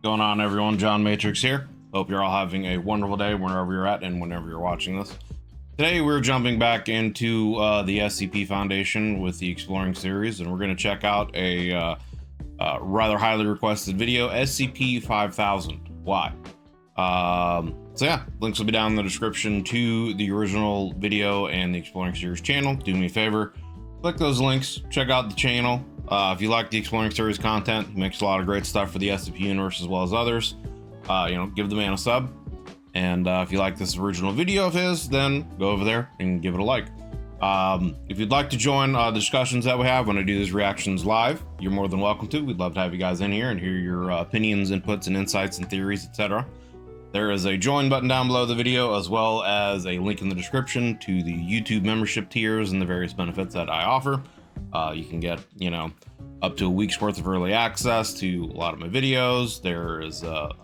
Going on, everyone? John Matrix here. Hope you're all having a wonderful day wherever you're at and whenever you're watching this. Today we're jumping back into the SCP Foundation with the Exploring series, and we're going to check out a rather highly requested video, SCP-5000. Why? So yeah, links will be down in the description to the original video and the Exploring series channel. Do me a favor, click those links, check out the channel. If you like the Exploring series content, he makes a lot of great stuff for the SCP universe as well as others. Give the man a sub. And if you like this original video of his, then go over there and give it a like. If you'd like to join the discussions that we have when I do these reactions live, you're more than welcome to. We'd love to have you guys in here and hear your opinions, inputs, and insights and theories, etc. There is a join button down below the video, as well as a link in the description to the YouTube membership tiers and the various benefits that I offer. You can get, up to a week's worth of early access to a lot of my videos. There is a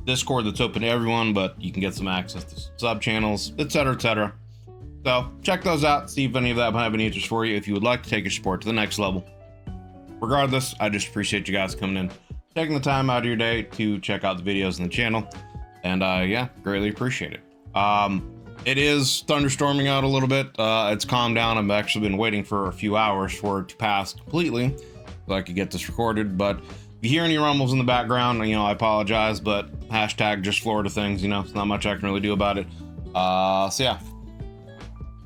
Discord that's open to everyone, but you can get some access to sub channels, etc., etc. So check those out, see if any of that might have any interest for you if you would like to take your support to the next level. Regardless, I just appreciate you guys coming in, taking the time out of your day to check out the videos on the channel, and yeah, greatly appreciate it. It is thunderstorming out a little bit. It's calmed down. I've actually been waiting for a few hours for it to pass completely so I could get this recorded. But if you hear any rumbles in the background, I apologize, but hashtag just Florida things, it's not much I can really do about it. So yeah,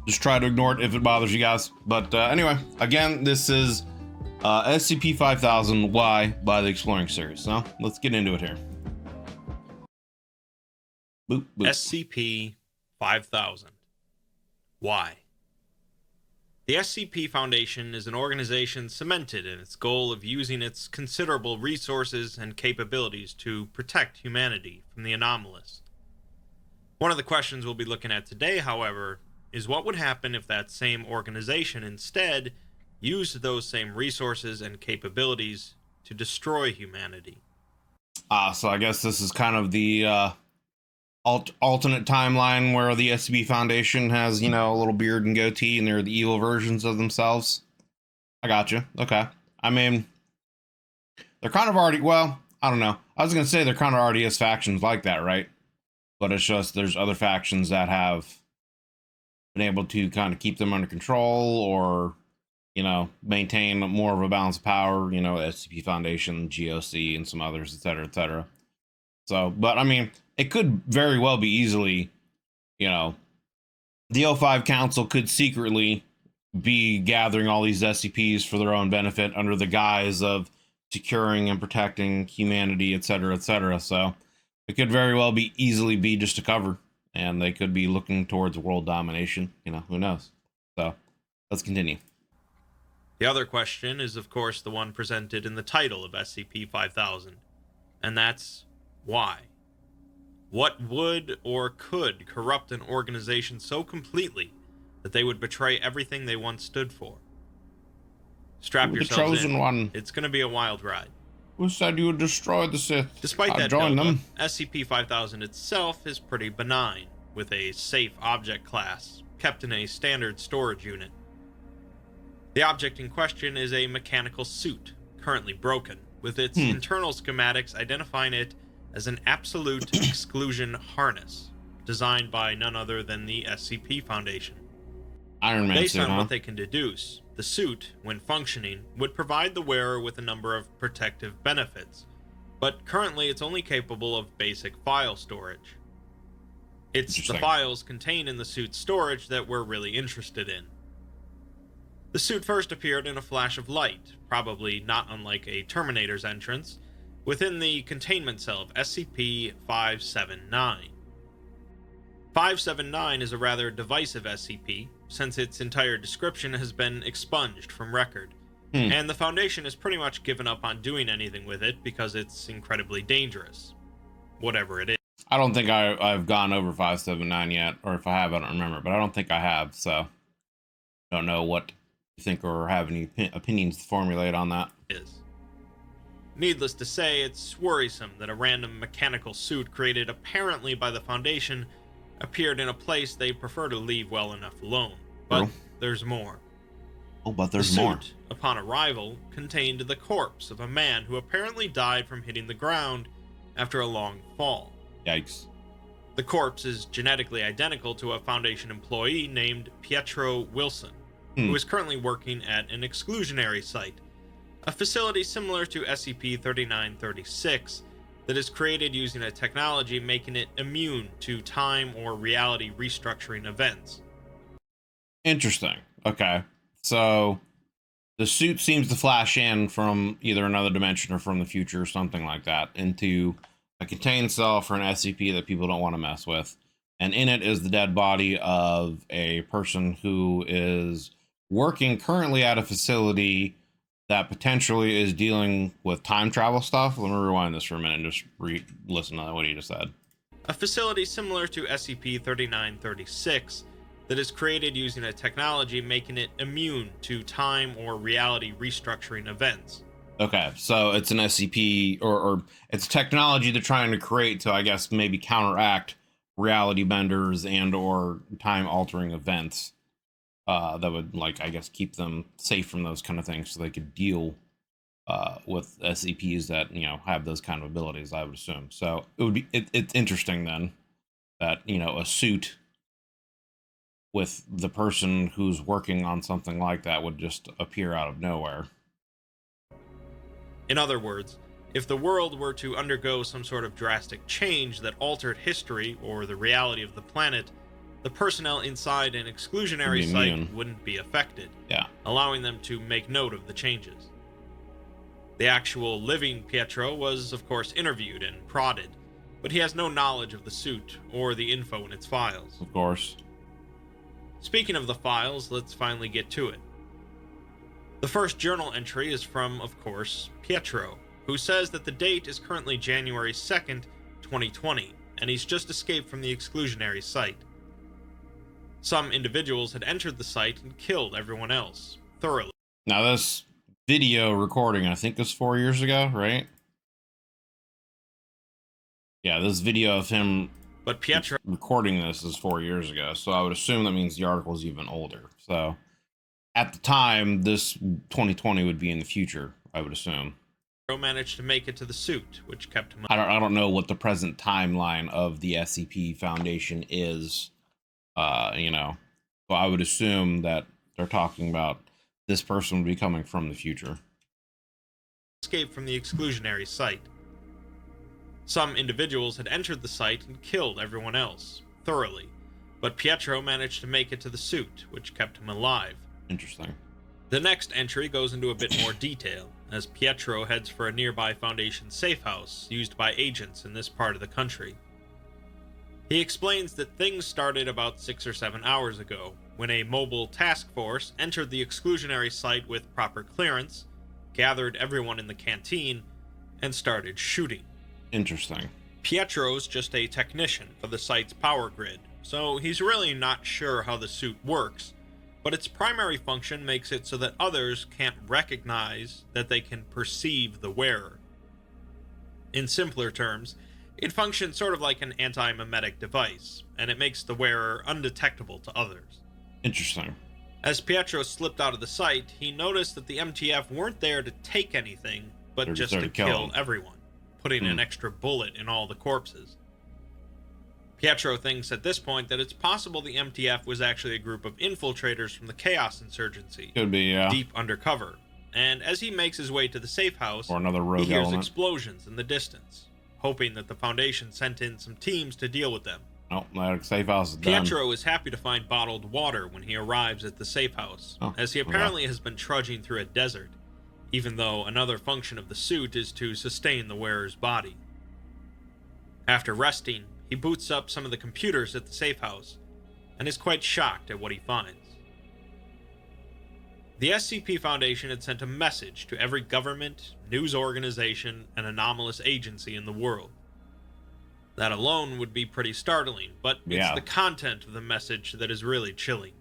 just try to ignore it if it bothers you guys. But anyway, again, this is SCP-5000 by the Exploring series. So let's get into it here. Boop, boop. SCP-5000. Why? The SCP Foundation is an organization cemented in its goal of using its considerable resources and capabilities to protect humanity from the anomalous. One of the questions we'll be looking at today, however, is what would happen if that same organization instead used those same resources and capabilities to destroy humanity. So I guess this is kind of the alternate timeline where the SCP Foundation has, a little beard and goatee, and they're the evil versions of themselves. I gotcha. Okay. I mean, they're kind of already, well, I don't know. I was going to say they're kind of already as factions like that, right? But it's just there's other factions that have been able to kind of keep them under control or, maintain more of a balance of power, SCP Foundation, GOC, and some others, et cetera, et cetera. So, but I mean, it could very well be easily, the O5 Council could secretly be gathering all these SCPs for their own benefit under the guise of securing and protecting humanity, et cetera, et cetera. So it could very well be easily be just a cover, and they could be looking towards world domination. Who knows? So let's continue. The other question is, of course, the one presented in the title of SCP-5000, and that's why? What would or could corrupt an organization so completely that they would betray everything they once stood for? Strap yourselves in. The chosen one. It's going to be a wild ride. Who said you would destroy the Sith? Despite that buildup, SCP-5000 itself is pretty benign, with a safe object class, kept in a standard storage unit. The object in question is a mechanical suit, currently broken, with its internal schematics identifying it as an absolute exclusion harness, designed by none other than the SCP Foundation. Iron Man Based suit, on what they can deduce, the suit, when functioning, would provide the wearer with a number of protective benefits, but currently it's only capable of basic file storage. It's the files contained in the suit's storage that we're really interested in. The suit first appeared in a flash of light, probably not unlike a Terminator's entrance, within the containment cell of SCP-579. 579 is a rather divisive SCP, since its entire description has been expunged from record, and the Foundation has pretty much given up on doing anything with it because it's incredibly dangerous. Whatever it is. I don't think I've gone over 579 yet, or if I have, I don't remember, but I don't think I have, so I don't know what you think or have any opinions to formulate on that. Needless to say, it's worrisome that a random mechanical suit created apparently by the Foundation appeared in a place they prefer to leave well enough alone. But there's more. Oh, but there's the more. Suit, upon arrival, contained the corpse of a man who apparently died from hitting the ground after a long fall. Yikes. The corpse is genetically identical to a Foundation employee named Pietro Wilson, who is currently working at an exclusionary site, a facility similar to SCP-3936 that is created using a technology making it immune to time or reality restructuring events. Interesting. Okay. So the suit seems to flash in from either another dimension or from the future or something like that into a contained cell for an SCP that people don't want to mess with. And in it is the dead body of a person who is working currently at a facility that potentially is dealing with time travel stuff. Let me rewind this for a minute and just listen to what he just said. A facility similar to SCP-3936 that is created using a technology making it immune to time or reality restructuring events. Okay, so it's an SCP, or it's technology they're trying to create to, I guess, maybe counteract reality benders and or time altering events that would, like, I guess, keep them safe from those kind of things, so they could deal with SCPs that, you know, have those kind of abilities, I would assume. So it would be it's interesting then that, you know, a suit with the person who's working on something like that would just appear out of nowhere. In other words, if the world were to undergo some sort of drastic change that altered history or the reality of the planet, the personnel inside an exclusionary site wouldn't be affected, allowing them to make note of the changes. The actual living Pietro was, of course, interviewed and prodded, but he has no knowledge of the suit or the info in its files. Of course. Speaking of the files, let's finally get to it. The first journal entry is from, of course, Pietro, who says that the date is currently January 2nd, 2020, and he's just escaped from the exclusionary site. Some individuals had entered the site and killed everyone else, thoroughly. Now this video recording, I think, was 4 years ago, right? Yeah, this video of him recording this is 4 years ago, so I would assume that means the article is even older. So at the time, this 2020 would be in the future, I would assume. Managed to make it to the suit, which kept him. I don't know what the present timeline of the SCP Foundation is, you know, but I would assume that they're talking about this person would be coming from the future. Escaped from the exclusionary site. Some individuals had entered the site and killed everyone else, thoroughly, but Pietro managed to make it to the suit, which kept him alive. Interesting. The next entry goes into a bit more detail, as Pietro heads for a nearby Foundation safe house used by agents in this part of the country. He explains that things started about 6 or 7 hours ago, when a mobile task force entered the exclusionary site with proper clearance, gathered everyone in the canteen, and started shooting. Interesting. Pietro's just a technician for the site's power grid, so he's really not sure how the suit works, but its primary function makes it so that others can't recognize that they can perceive the wearer. In simpler terms, it functions sort of like an anti-memetic device, and it makes the wearer undetectable to others. Interesting. As Pietro slipped out of the site, he noticed that the MTF weren't there to take anything, but just to kill everyone, putting an extra bullet in all the corpses. Pietro thinks at this point that it's possible the MTF was actually a group of infiltrators from the Chaos Insurgency. Could be, yeah. Deep undercover. And as he makes his way to the safe house, or another rogue he hears element. Explosions in the distance, hoping that the Foundation sent in some teams to deal with them. Oh, that safe house is done. Pietro is happy to find bottled water when he arrives at the safe house, as he apparently has been trudging through a desert, even though another function of the suit is to sustain the wearer's body. After resting, he boots up some of the computers at the safe house, and is quite shocked at what he finds. The SCP Foundation had sent a message to every government, news organization, and anomalous agency in the world. That alone would be pretty startling, but it's the content of the message that is really chilling.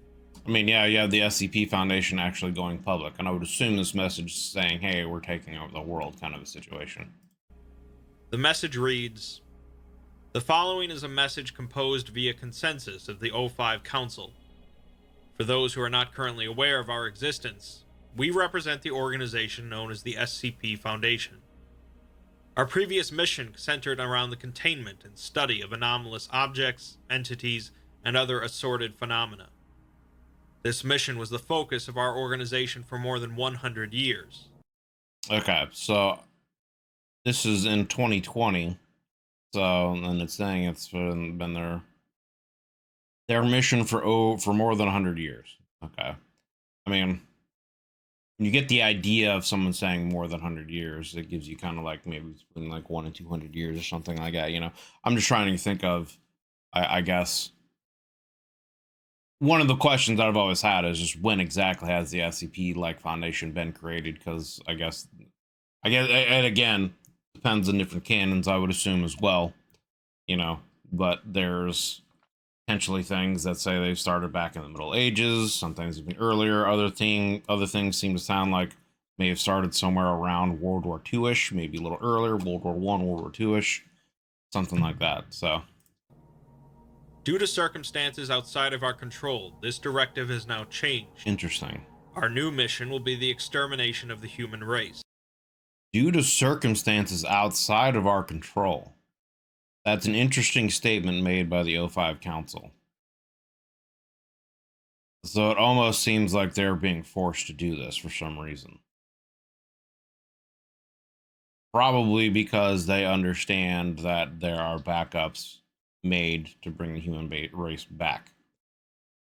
I mean, yeah, you have the SCP Foundation actually going public, and I would assume this message is saying, hey, we're taking over the world kind of a situation. The message reads, "The following is a message composed via consensus of the O5 Council. For those who are not currently aware of our existence, we represent the organization known as the SCP Foundation. Our previous mission centered around the containment and study of anomalous objects, entities, and other assorted phenomena. This mission was the focus of our organization for more than 100 years. Okay, so this is in 2020. So, and it's saying it's been their mission for more than 100 years. Okay. I mean, when you get the idea of someone saying more than 100 years, it gives you kind of like maybe between like 1 and 200 years or something like that, you know. I'm just trying to think of, I guess, one of the questions that I've always had is just when exactly has the SCP like foundation been created? Because I guess, and again, depends on different canons, I would assume as well, you know. But there's potentially things that say they started back in the Middle Ages, sometimes even earlier. Other things seem to sound like may have started somewhere around World War II-ish, maybe a little earlier, World War I, World War II-ish, something like that. So, Due to circumstances outside of our control, this directive has now changed. interesting. Our new mission will be the extermination of the human race. Due to circumstances outside of our control. That's an interesting statement made by the O5 Council. So it almost seems like they're being forced to do this for some reason. Probably because they understand that there are backups made to bring the human race back.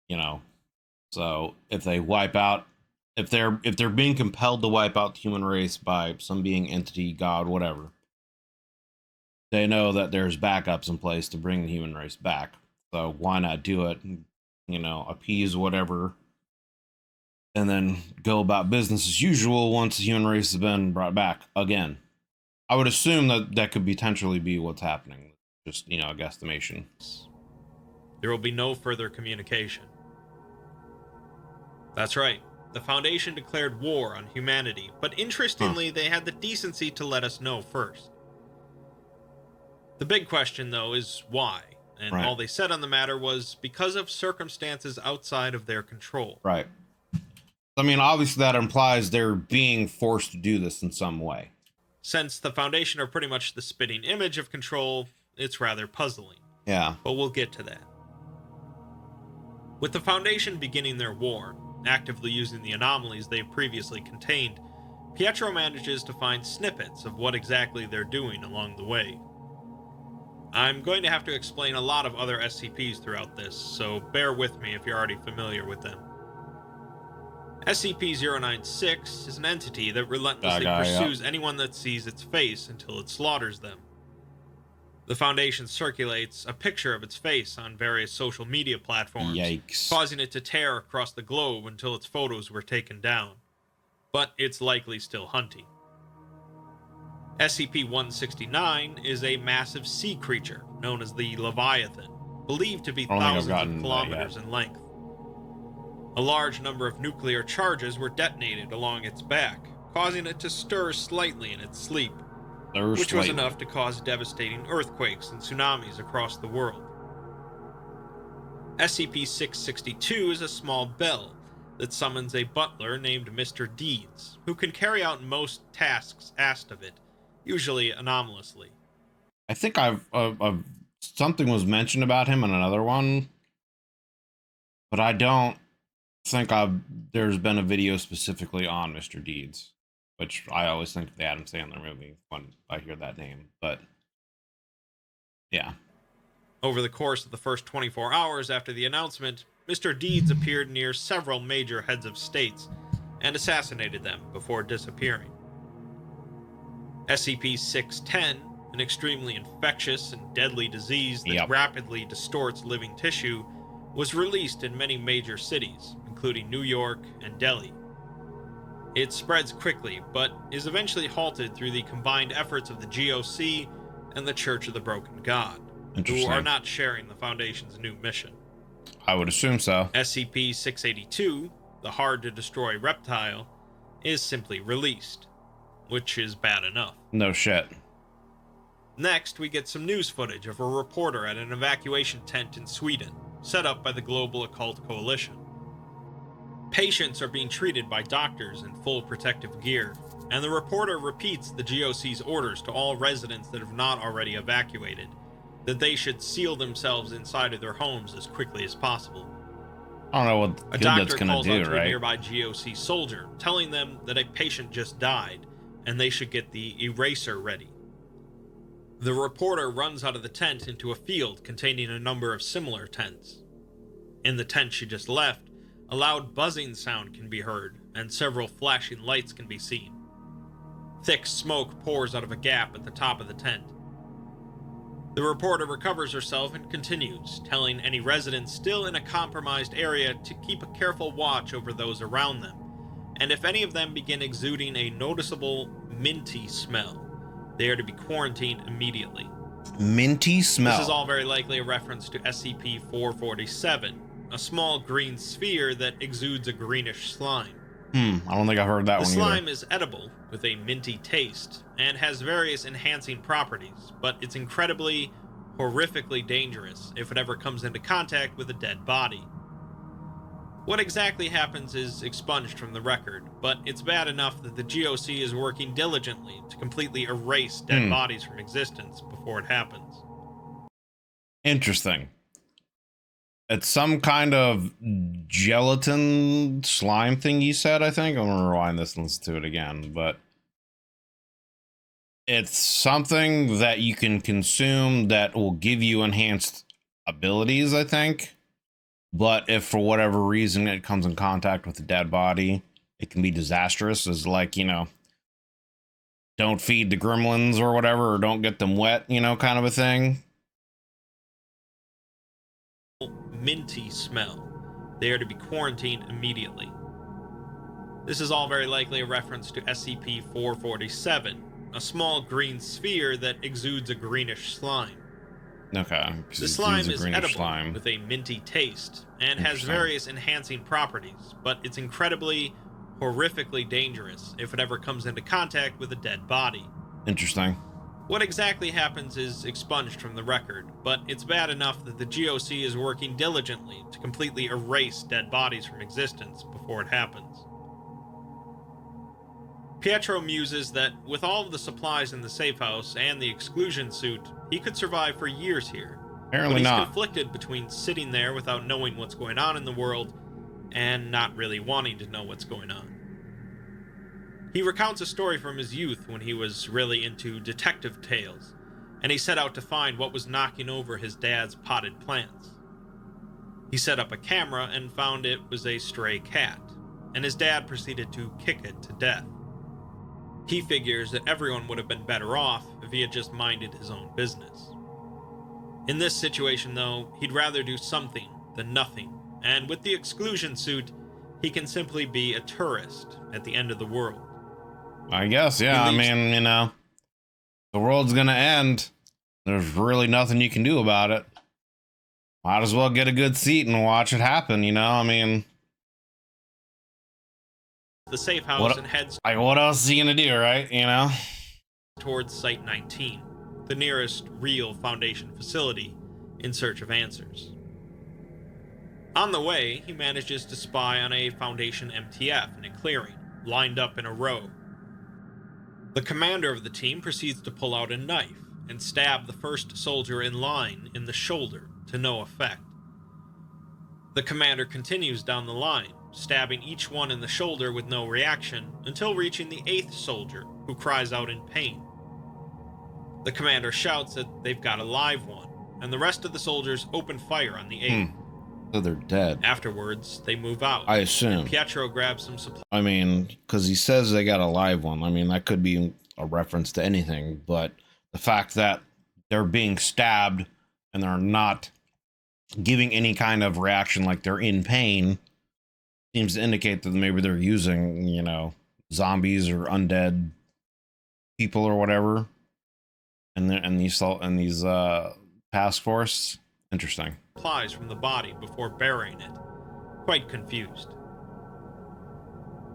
You know, so if they wipe out, if they're being compelled to wipe out the human race by some being, entity, god, whatever, they know that there's backups in place to bring the human race back. So why not do it? You know, appease whatever, and then go about business as usual once the human race has been brought back again. I would assume that that could potentially be what's happening. Just, you know, a guesstimation. There will be no further communication. That's right. The Foundation declared war on humanity, but interestingly, they had the decency to let us know first. The big question, though, is why? And all they said on the matter was because of circumstances outside of their control. Right. I mean, obviously that implies they're being forced to do this in some way. Since the Foundation are pretty much the spitting image of control, it's rather puzzling. Yeah. But we'll get to that. With the Foundation beginning their war, actively using the anomalies they've previously contained, Pietro manages to find snippets of what exactly they're doing along the way. I'm going to have to explain a lot of other SCPs throughout this, so bear with me if you're already familiar with them. SCP-096 is an entity that relentlessly pursues anyone that sees its face until it slaughters them. The Foundation circulates a picture of its face on various social media platforms, causing it to tear across the globe until its photos were taken down. But it's likely still hunting. SCP-169 is a massive sea creature known as the Leviathan, believed to be thousands of kilometers in length. A large number of nuclear charges were detonated along its back, causing it to stir slightly in its sleep, which was enough to cause devastating earthquakes and tsunamis across the world. SCP-662 is a small bell that summons a butler named Mr. Deeds, who can carry out most tasks asked of it, usually anomalously. I think I've something was mentioned about him in another one, but I don't think there's been a video specifically on Mr. Deeds, which I always think of the Adam Sandler movie when I hear that name. But yeah. Over the course of the first 24 hours after the announcement, Mr. Deeds appeared near several major heads of states and assassinated them before disappearing. SCP-610, an extremely infectious and deadly disease that rapidly distorts living tissue, was released in many major cities, including New York and Delhi. It spreads quickly, but is eventually halted through the combined efforts of the GOC and the Church of the Broken God, who are not sharing the Foundation's new mission. I would assume so. SCP-682, the hard-to-destroy reptile, is simply released, which is bad enough. No shit. Next, we get some news footage of a reporter at an evacuation tent in Sweden, set up by the Global Occult Coalition. Patients are being treated by doctors in full protective gear, and the reporter repeats the GOC's orders to all residents that have not already evacuated, that they should seal themselves inside of their homes as quickly as possible. I don't know what A good doctor that's gonna calls do, out to a right? nearby GOC soldier, telling them that a patient just died, and they should get the eraser ready. The reporter runs out of the tent into a field containing a number of similar tents. In the tent she just left, a loud buzzing sound can be heard, and several flashing lights can be seen. Thick smoke pours out of a gap at the top of the tent. The reporter recovers herself and continues, telling any residents still in a compromised area to keep a careful watch over those around them, and if any of them begin exuding a noticeable minty smell, they are to be quarantined immediately. Minty smell. This is all very likely a reference to SCP-447, a small green sphere that exudes a greenish slime. I don't think I've heard that The one slime either. is edible, with a minty taste, and has various enhancing properties, but it's incredibly, horrifically dangerous if it ever comes into contact with a dead body. What exactly happens is expunged from the record, but it's bad enough that the GOC is working diligently to completely erase dead bodies from existence before it happens. Interesting. It's some kind of gelatin slime thing you said, I think. I'm gonna rewind this and listen to it again, but it's something that you can consume that will give you enhanced abilities, I think. But if for whatever reason it comes in contact with a dead body, it can be disastrous. As like, you know, don't feed the gremlins or whatever, or don't get them wet, you know, kind of a thing. Minty smell. They are to be quarantined immediately. This is all very likely a reference to SCP-447, a small green sphere that exudes a greenish slime. Okay. The slime is edible, with a minty taste, and has various enhancing properties, but it's incredibly, horrifically dangerous if it ever comes into contact with a dead body. Interesting. What exactly happens is expunged from the record, but it's bad enough that the GOC is working diligently to completely erase dead bodies from existence before it happens. Pietro muses that with all of the supplies in the safe house and the exclusion suit, he could survive for years here. Apparently but he's not. conflicted between sitting there without knowing what's going on in the world and not really wanting to know what's going on. He recounts a story from his youth when he was really into detective tales, and he set out to find what was knocking over his dad's potted plants. He set up a camera and found it was a stray cat, and his dad proceeded to kick it to death. He figures that everyone would have been better off if he had just minded his own business. In this situation, though, he'd rather do something than nothing, and with the exclusion suit, he can simply be a tourist at the end of the world. I guess, yeah. I mean, you know, the world's gonna end. There's really nothing you can do about it. Might as well get a good seat and watch it happen, you know? I mean, the safe house and heads like, what else is he gonna do, right? You know? Towards Site 19, the nearest real Foundation facility, in search of answers. On the way, he manages to spy on a Foundation MTF in a clearing, lined up in a row. The commander of the team proceeds to pull out a knife and stab the first soldier in line in the shoulder, to no effect. The commander continues down the line, stabbing each one in the shoulder with no reaction, until reaching the 8th soldier, who cries out in pain. The commander shouts that they've got a live one, and the rest of the soldiers open fire on the 8th. So they're dead. Afterwards, they move out. I assume. Pietro grabs some supplies. I mean, because he says they got a live one. I mean, that could be a reference to anything, but the fact that they're being stabbed and they're not giving any kind of reaction like they're in pain seems to indicate that maybe they're using, you know, zombies or undead people or whatever. And these task force. Interesting. Supplies from the body before burying it. Quite confused.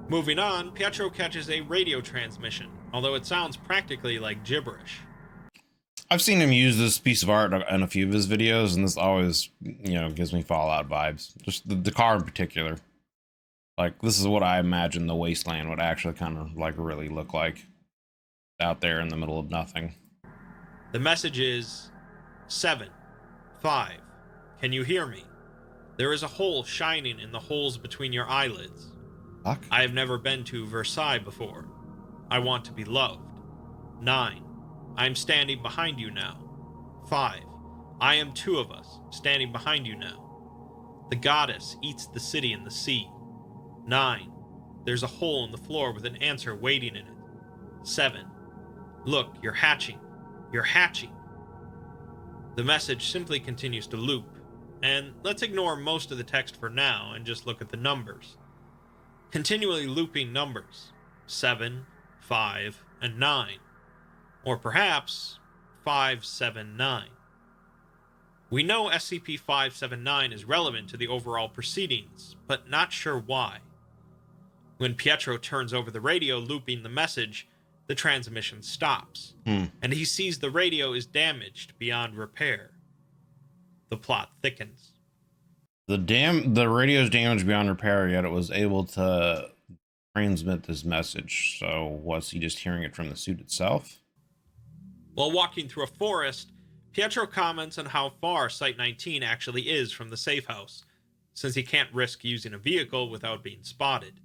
Moving on, Pietro catches a radio transmission, although it sounds practically like gibberish. I've seen him use this piece of art in a few of his videos, and this always, you know, gives me Fallout vibes. Just the car in particular. Like, this is what I imagine the wasteland would actually kind of like really look like out there in the middle of nothing. The message is 7, 5. Can you hear me? There is a hole shining in the holes between your eyelids. Fuck. I have never been to Versailles before. I want to be loved. 9. I am standing behind you now. 5. I am 2 of us, standing behind you now. The goddess eats the city and the sea. 9. There's a hole in the floor with an answer waiting in it. 7. Look, you're hatching. You're hatching. The message simply continues to loop, and let's ignore most of the text for now and just look at the numbers. Continually looping numbers 7, 5, and 9. Or perhaps 579. We know SCP-579 is relevant to the overall proceedings, but not sure why. When Pietro turns over the radio looping the message, the transmission stops, and he sees the radio is damaged beyond repair. The plot thickens. The radio is damaged beyond repair, yet it was able to transmit this message. So was he just hearing it from the suit itself? While walking through a forest, Pietro comments on how far Site-19 actually is from the safe house, since he can't risk using a vehicle without being spotted.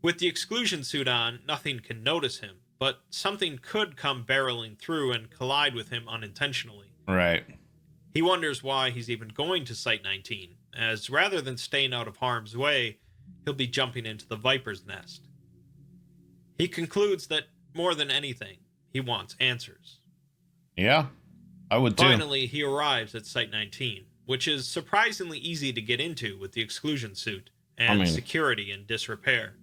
With the exclusion suit on, nothing can notice him, but something could come barreling through and collide with him unintentionally. Right. He wonders why he's even going to Site-19, as rather than staying out of harm's way, he'll be jumping into the Viper's nest. He concludes that, more than anything, he wants answers. Yeah, I would too. Finally, he arrives at Site-19, which is surprisingly easy to get into with the exclusion suit and security in disrepair.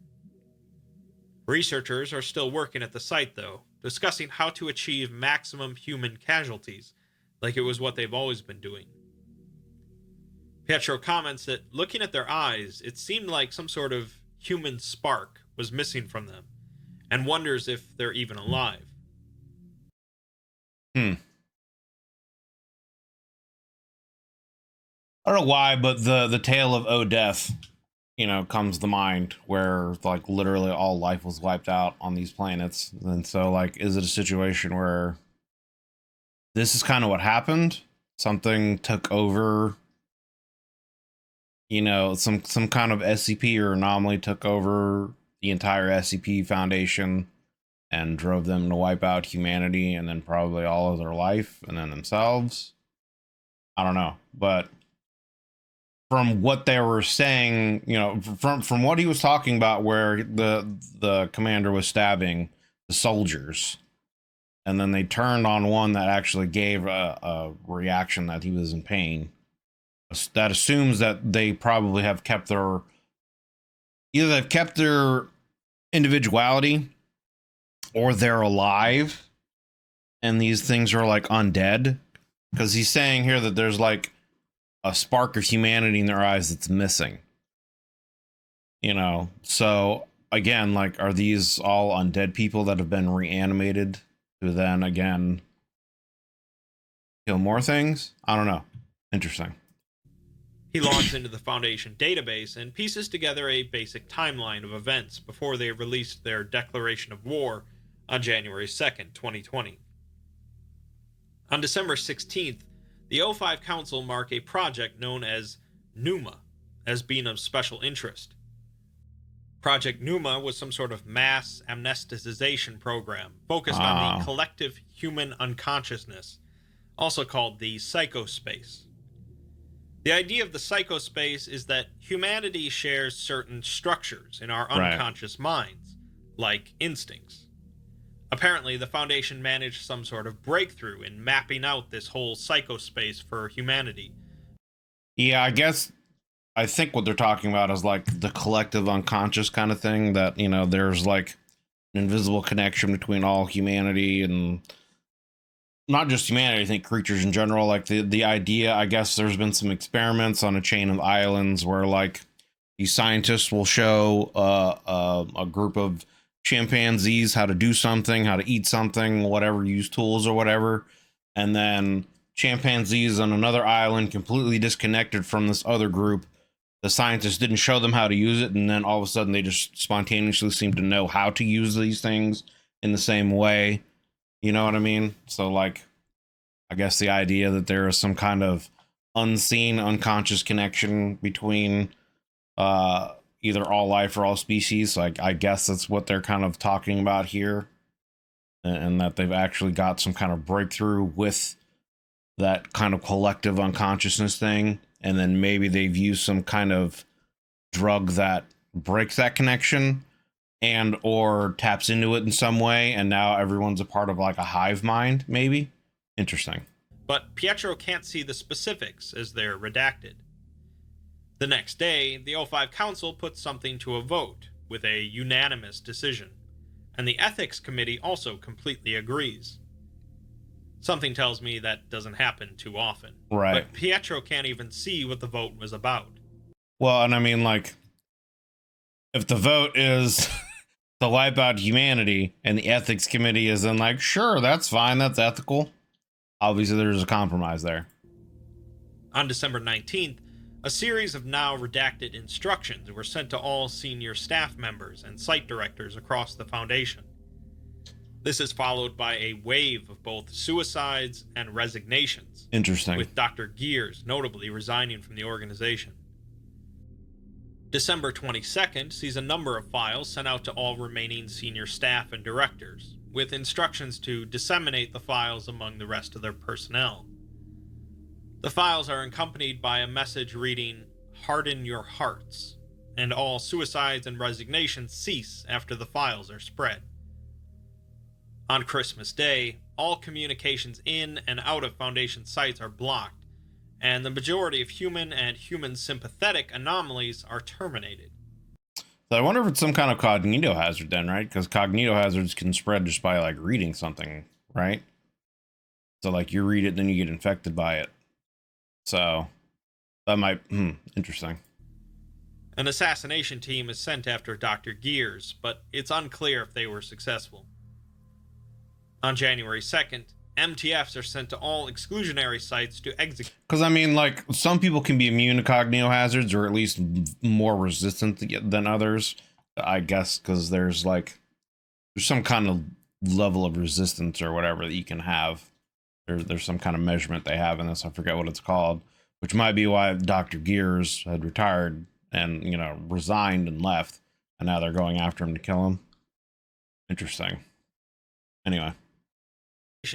Researchers are still working at the site, though, discussing how to achieve maximum human casualties, like it was what they've always been doing. Pietro comments that, looking at their eyes, it seemed like some sort of human spark was missing from them, and wonders if they're even alive. I don't know why, but the tale of Death, comes to mind, where like literally all life was wiped out on these planets. And so like, is it a situation where this is kind of what happened? Something took over, some kind of SCP or anomaly took over the entire SCP Foundation and drove them to wipe out humanity and then probably all of their life and then themselves. I don't know, but from what they were saying, from what he was talking about, where the commander was stabbing the soldiers, and then they turned on one that actually gave a reaction that he was in pain. That assumes that they probably have kept their individuality, or they're alive, and these things are like undead. Because he's saying here that there's like a spark of humanity in their eyes that's missing. So again, like, are these all undead people that have been reanimated to then again kill more things? I don't know. Interesting. He logs into the Foundation database and pieces together a basic timeline of events before they released their declaration of war on January 2nd, 2020. On December 16th, the O5 Council mark a project known as Pneuma as being of special interest. Project Pneuma was some sort of mass amnesticization program focused on the collective human unconsciousness, also called the psychospace. The idea of the psychospace is that humanity shares certain structures in our unconscious minds, like instincts. Apparently, the Foundation managed some sort of breakthrough in mapping out this whole psychospace for humanity. Yeah, I think what they're talking about is like the collective unconscious kind of thing, that, there's like an invisible connection between all humanity, and not just humanity, I think creatures in general. Like the idea, I guess there's been some experiments on a chain of islands where like these scientists will show a group of chimpanzees how to do something, how to eat something, whatever, use tools or whatever, and then chimpanzees on another island completely disconnected from this other group the scientists didn't show them how to use it, and then all of a sudden they just spontaneously seem to know how to use these things in the same way. You know what I mean? So, like, I guess the idea that there is some kind of unseen, unconscious connection between either all life or all species. Like, I guess that's what they're kind of talking about here, and that they've actually got some kind of breakthrough with that kind of collective unconsciousness thing, and then maybe they've used some kind of drug that breaks that connection and or taps into it in some way, and now everyone's a part of like a hive mind, maybe. Interesting. But Pietro can't see the specifics as they're redacted. The next day, the O5 Council puts something to a vote with a unanimous decision, and the Ethics Committee also completely agrees. Something tells me that doesn't happen too often. Right. But Pietro can't even see what the vote was about. Well, and I mean, like, if the vote is to wipe out humanity and the ethics committee is in like, sure, that's fine, that's ethical, obviously there's a compromise there. On December 19th, a series of now redacted instructions were sent to all senior staff members and site directors across the Foundation. This is followed by a wave of both suicides and resignations. Interesting. With Dr. Gears notably resigning from the organization. December 22nd sees a number of files sent out to all remaining senior staff and directors, with instructions to disseminate the files among the rest of their personnel. The files are accompanied by a message reading, "Harden your hearts," and all suicides and resignations cease after the files are spread. On Christmas Day, all communications in and out of Foundation sites are blocked, and the majority of human and human-sympathetic anomalies are terminated. So I wonder if it's some kind of cognito hazard then, right? Because cognito hazards can spread just by, like, reading something, right? So, like, you read it, then you get infected by it. So, that might, interesting. An assassination team is sent after Dr. Gears, but it's unclear if they were successful. On January 2nd, MTFs are sent to all exclusionary sites to execute. Because, I mean, like, some people can be immune to cognito hazards, or at least more resistant than others, I guess, because there's some kind of level of resistance or whatever that you can have. There's some kind of measurement they have in this. I forget what it's called, which might be why Dr. Gears had retired and, resigned and left, and now they're going after him to kill him. Interesting. Anyway.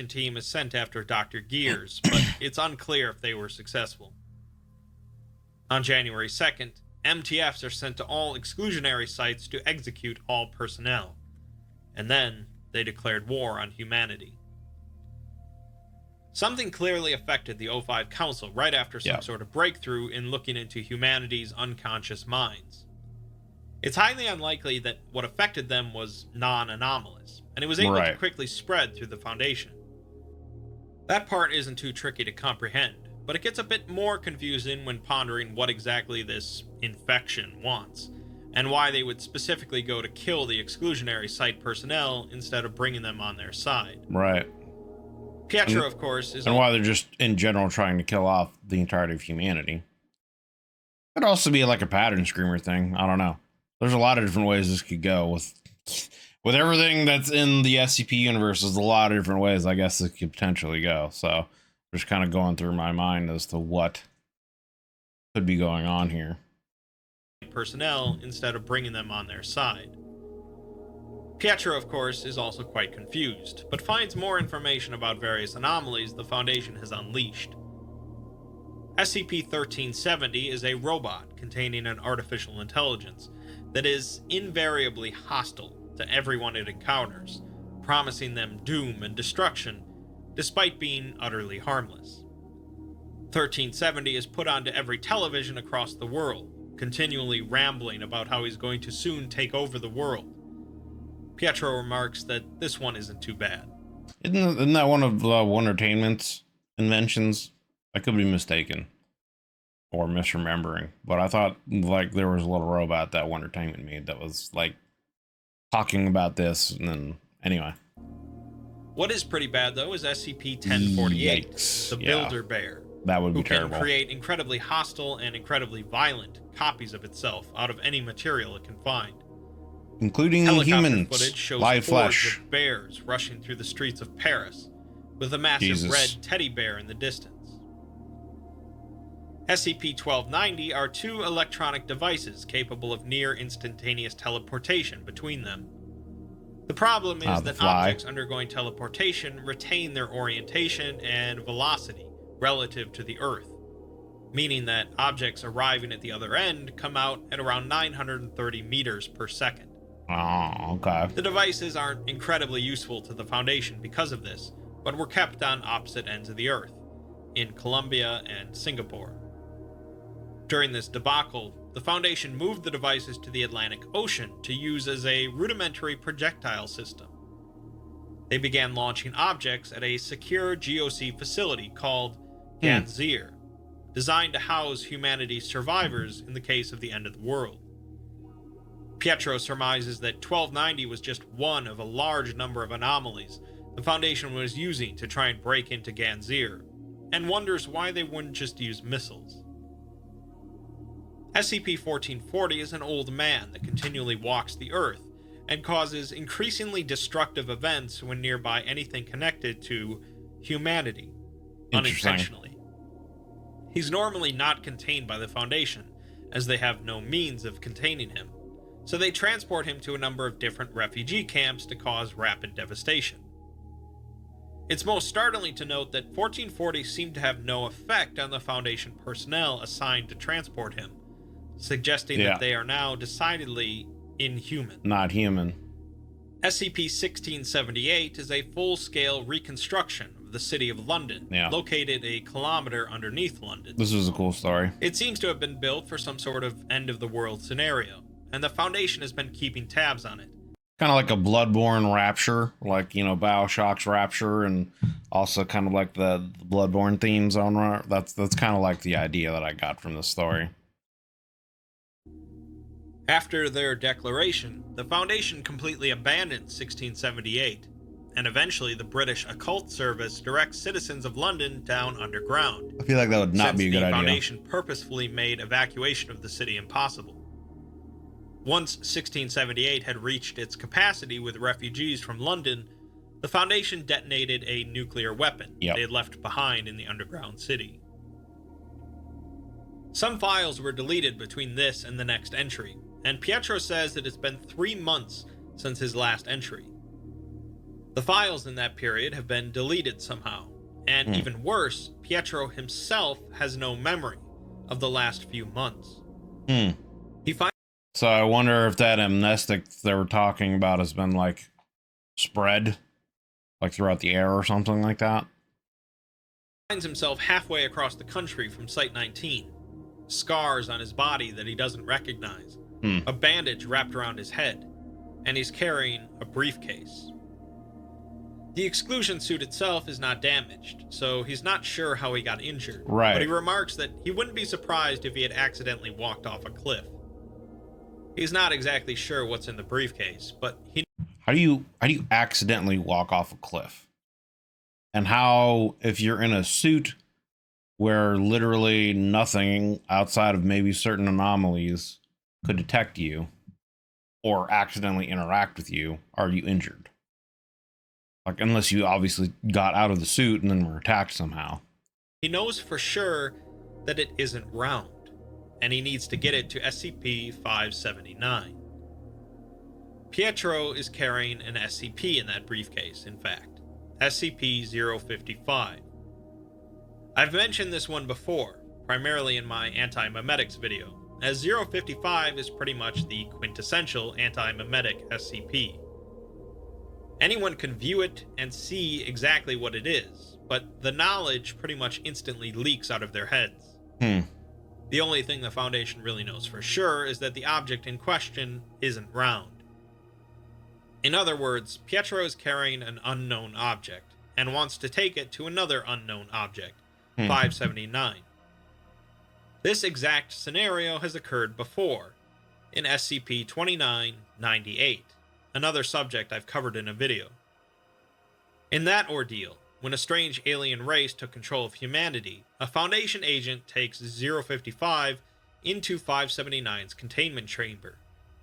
Team is sent after Dr. Gears, but it's unclear if they were successful. On January 2nd, MTFs are sent to all exclusionary sites to execute all personnel, and then they declared war on humanity. Something clearly affected the O5 Council right after some sort of breakthrough in looking into humanity's unconscious minds. It's highly unlikely that what affected them was non-anomalous, and it was able to quickly spread through the Foundation. That part isn't too tricky to comprehend, but it gets a bit more confusing when pondering what exactly this infection wants, and why they would specifically go to kill the exclusionary site personnel instead of bringing them on their side. Right. Pietro, of course, is... And why they're just, in general, trying to kill off the entirety of humanity. Could also be like a pattern screamer thing. I don't know. There's a lot of different ways this could go with everything that's in the SCP universe. There's a lot of different ways I guess this could potentially go. So just kind of going through my mind as to what could be going on here. Personnel instead of bringing them on their side. Pietro, of course, is also quite confused, but finds more information about various anomalies the Foundation has unleashed. SCP-1370 is a robot containing an artificial intelligence that is invariably hostile to everyone it encounters, promising them doom and destruction, despite being utterly harmless. 1370 is put onto every television across the world, continually rambling about how he's going to soon take over the world. Pietro remarks that this one isn't too bad. Isn't that one of Wondertainment's inventions? I could be mistaken or misremembering, but I thought like there was a little robot that Wondertainment made that was like talking about this, and then anyway. What is pretty bad though is SCP-1048, the Builder Bear, That would be who can terrible. create incredibly hostile and incredibly violent copies of itself out of any material it can find. Including Helicopter humans, footage shows live hordes flesh. of bears rushing through the streets of Paris, with a massive Jesus. red teddy bear in the distance. SCP-1290 are two electronic devices capable of near instantaneous teleportation between them. The problem is that objects undergoing teleportation retain their orientation and velocity relative to the Earth, meaning that objects arriving at the other end come out at around 930 meters per second. Oh, okay. The devices aren't incredibly useful to the Foundation because of this, but were kept on opposite ends of the Earth, in Colombia and Singapore. During this debacle, the Foundation moved the devices to the Atlantic Ocean to use as a rudimentary projectile system. They began launching objects at a secure GOC facility called Ganzir, designed to house humanity's survivors in the case of the end of the world. Pietro surmises that 1290 was just one of a large number of anomalies the Foundation was using to try and break into Ganzir, and wonders why they wouldn't just use missiles. SCP-1440 is an old man that continually walks the Earth and causes increasingly destructive events when nearby anything connected to humanity, unintentionally. He's normally not contained by the Foundation, as they have no means of containing him, so they transport him to a number of different refugee camps to cause rapid devastation. It's most startling to note that 1440 seemed to have no effect on the Foundation personnel assigned to transport him, suggesting that they are now decidedly inhuman. Not human. SCP-1678 is a full-scale reconstruction of the city of London, located a kilometer underneath London. This is a cool story. It seems to have been built for some sort of end-of-the-world scenario, and the Foundation has been keeping tabs on it. Kind of like a Bloodborne Rapture, like, you know, Bioshock's Rapture, and also kind of like the Bloodborne themes on. That's kind of like the idea that I got from this story. After their declaration, the Foundation completely abandoned 1678, and eventually the British Occult Service directs citizens of London down underground. I feel like that would not be a good idea. The Foundation purposefully made evacuation of the city impossible. Once 1678 had reached its capacity with refugees from London, the Foundation detonated a nuclear weapon they had left behind in the underground city. Some files were deleted between this and the next entry, and Pietro says that it's been 3 months since his last entry. The files in that period have been deleted somehow, and even worse, Pietro himself has no memory of the last few months. So I wonder if that amnestic they were talking about has been, like, spread, like, throughout the air or something like that. He finds himself halfway across the country from Site 19, scars on his body that he doesn't recognize, a bandage wrapped around his head, and he's carrying a briefcase. The exclusion suit itself is not damaged, so he's not sure how he got injured, but he remarks that he wouldn't be surprised if he had accidentally walked off a cliff. He's not exactly sure what's in the briefcase, but he... How do you accidentally walk off a cliff? And how, if you're in a suit where literally nothing outside of maybe certain anomalies could detect you or accidentally interact with you, are you injured? Like, unless you obviously got out of the suit and then were attacked somehow. He knows for sure that it isn't round, and he needs to get it to SCP-579. Pietro is carrying an SCP in that briefcase, in fact. SCP-055. I've mentioned this one before, primarily in my anti-memetics video, as 055 is pretty much the quintessential anti-memetic SCP. Anyone can view it and see exactly what it is, but the knowledge pretty much instantly leaks out of their heads. The only thing the Foundation really knows for sure is that the object in question isn't round. In other words, Pietro is carrying an unknown object, and wants to take it to another unknown object, 579. This exact scenario has occurred before, in SCP-2998, another subject I've covered in a video. In that ordeal, when a strange alien race took control of humanity, a Foundation agent takes 055 into 579's containment chamber,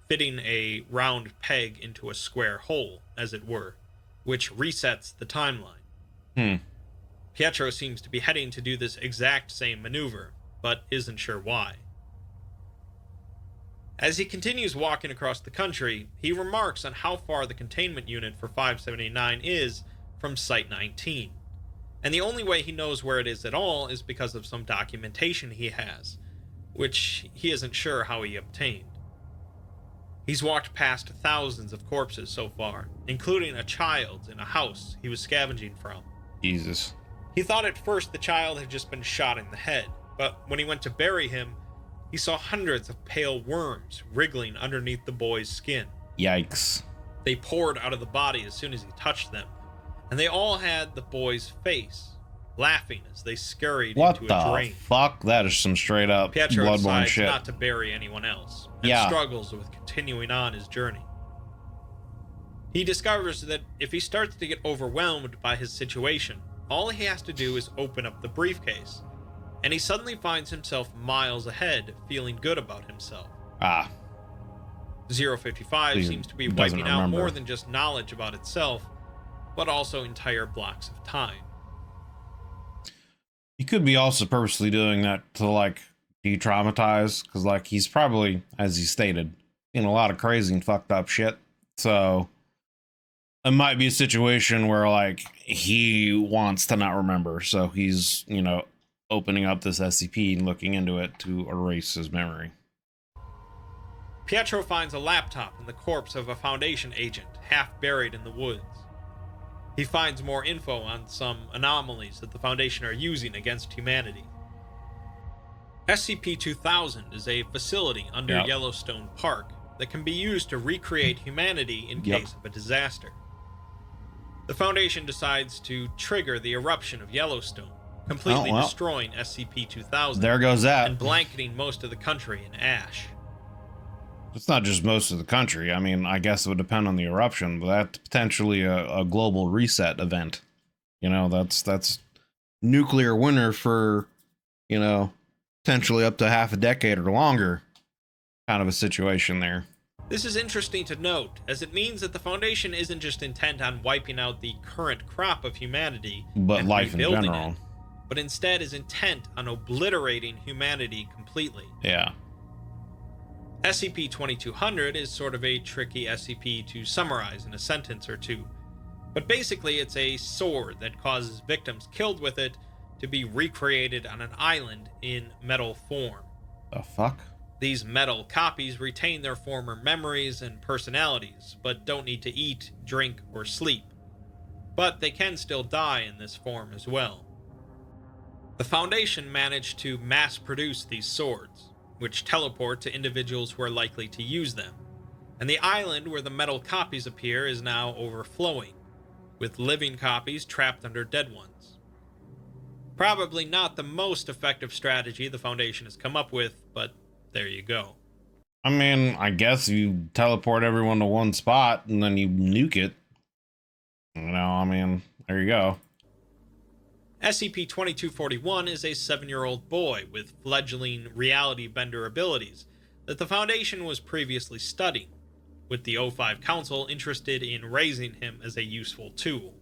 fitting a round peg into a square hole, as it were, which resets the timeline. Pietro seems to be heading to do this exact same maneuver, but isn't sure why. As he continues walking across the country, he remarks on how far the containment unit for 579 is from Site 19, and the only way he knows where it is at all is because of some documentation he has, which he isn't sure how he obtained. He's walked past thousands of corpses so far, including a child's in a house he was scavenging from. Jesus. He thought at first the child had just been shot in the head, but when he went to bury him, he saw hundreds of pale worms wriggling underneath the boy's skin. Yikes. They poured out of the body as soon as he touched them, and they all had the boy's face, laughing as they scurried into a drain. What the fuck? That is some straight up Pietro bloodborne decides shit. not to bury anyone else, and struggles with continuing on his journey. He discovers that if he starts to get overwhelmed by his situation, all he has to do is open up the briefcase, and he suddenly finds himself miles ahead, feeling good about himself. 055 seems to be wiping out more than just knowledge about itself, but also entire blocks of time. He could be also purposely doing that to, like, de-traumatize, because, like, he's probably, as he stated, in a lot of crazy and fucked up shit. So it might be a situation where, like, he wants to not remember, so he's, you know, opening up this SCP and looking into it to erase his memory. Pietro finds a laptop in the corpse of a Foundation agent, half buried in the woods. He finds more info on some anomalies that the Foundation are using against humanity. SCP-2000 is a facility under Yellowstone Park that can be used to recreate humanity in case of a disaster. The Foundation decides to trigger the eruption of Yellowstone, completely destroying SCP-2000. There goes that. And blanketing most of the country in ash. It's not just most of the country. I mean, I guess it would depend on the eruption, but that's potentially a global reset event. You know, that's nuclear winter for, you know, potentially up to half a decade or longer kind of a situation there. This is interesting to note, as it means that the Foundation isn't just intent on wiping out the current crop of humanity, but life in general, but instead is intent on obliterating humanity completely. Yeah. SCP-2200 is sort of a tricky SCP to summarize in a sentence or two, but basically it's a sword that causes victims killed with it to be recreated on an island in metal form. The fuck? These metal copies retain their former memories and personalities, but don't need to eat, drink, or sleep. But they can still die in this form as well. The Foundation managed to mass-produce these swords, which teleport to individuals who are likely to use them, and the island where the metal copies appear is now overflowing, with living copies trapped under dead ones. Probably not the most effective strategy the Foundation has come up with, but there you go. I mean, I guess you teleport everyone to one spot and then you nuke it. You know, I mean, there you go. SCP-2241 is a 7-year-old boy with fledgling reality bender abilities that the Foundation was previously studying, with the O5 Council interested in raising him as a useful tool.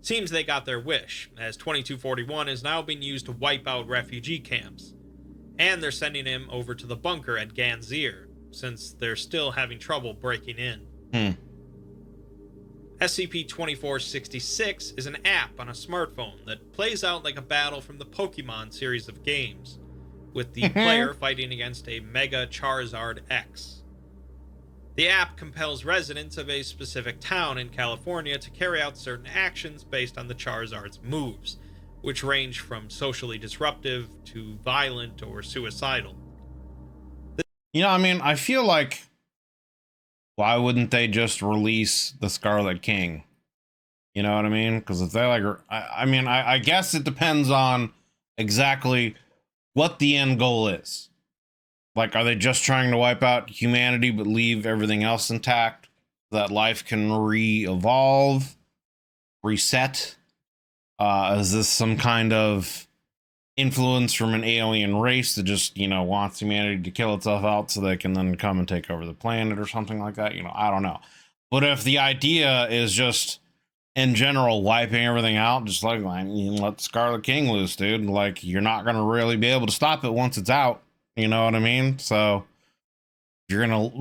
Seems they got their wish, as 2241 is now being used to wipe out refugee camps, and they're sending him over to the bunker at Ganzir, since they're still having trouble breaking in. SCP-2466 is an app on a smartphone that plays out like a battle from the Pokemon series of games, with the player fighting against a Mega Charizard X. The app compels residents of a specific town in California to carry out certain actions based on the Charizard's moves, which range from socially disruptive to violent or suicidal. You know, I mean, I feel like, why wouldn't they just release the Scarlet King? You know what I mean? Because if they like, I guess it depends on exactly what the end goal is. Like, are they just trying to wipe out humanity but leave everything else intact so that life can re-evolve, reset? Is this some kind of influence from an alien race that just, wants humanity to kill itself out so they can then come and take over the planet or something like that? I don't know. But if the idea is just in general wiping everything out, just like let Scarlet King loose, dude, like you're not going to really be able to stop it once it's out. You know what I mean? So if you're going to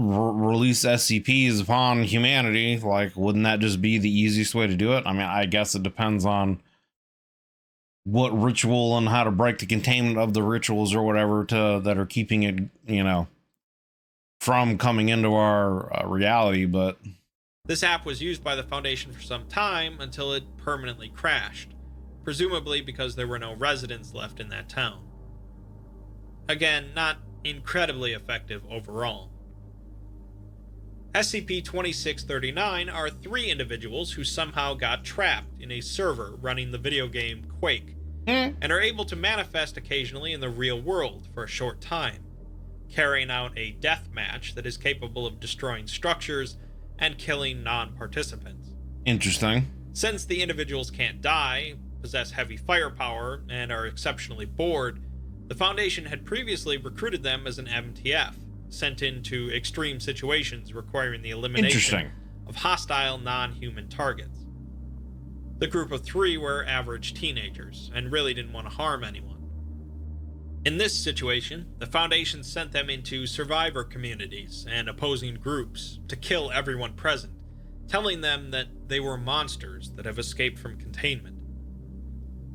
release SCPs upon humanity, like, wouldn't that just be the easiest way to do it? I mean, I guess it depends on what ritual and how to break the containment of the rituals or whatever that are keeping it, from coming into our reality. But This app was used by the Foundation for some time until it permanently crashed, presumably because there were no residents left in that town. Again, not incredibly effective overall. SCP-2639 are 3 individuals who somehow got trapped in a server running the video game Quake, and are able to manifest occasionally in the real world for a short time, carrying out a death match that is capable of destroying structures and killing non-participants. Interesting. Since the individuals can't die, possess heavy firepower, and are exceptionally bored, the Foundation had previously recruited them as an MTF, sent into extreme situations requiring the elimination of hostile non-human targets. The group of 3 were average teenagers, and really didn't want to harm anyone. In this situation, the Foundation sent them into survivor communities and opposing groups to kill everyone present, telling them that they were monsters that have escaped from containment.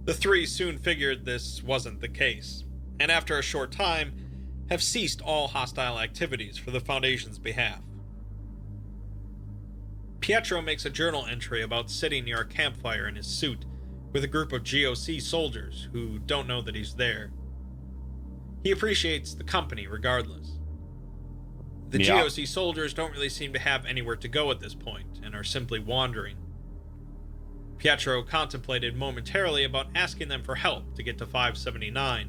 The 3 soon figured this wasn't the case, and after a short time, have ceased all hostile activities for the Foundation's behalf. Pietro makes a journal entry about sitting near a campfire in his suit with a group of GOC soldiers who don't know that he's there. He appreciates the company regardless. The GOC soldiers don't really seem to have anywhere to go at this point and are simply wandering. Pietro contemplated momentarily about asking them for help to get to 579,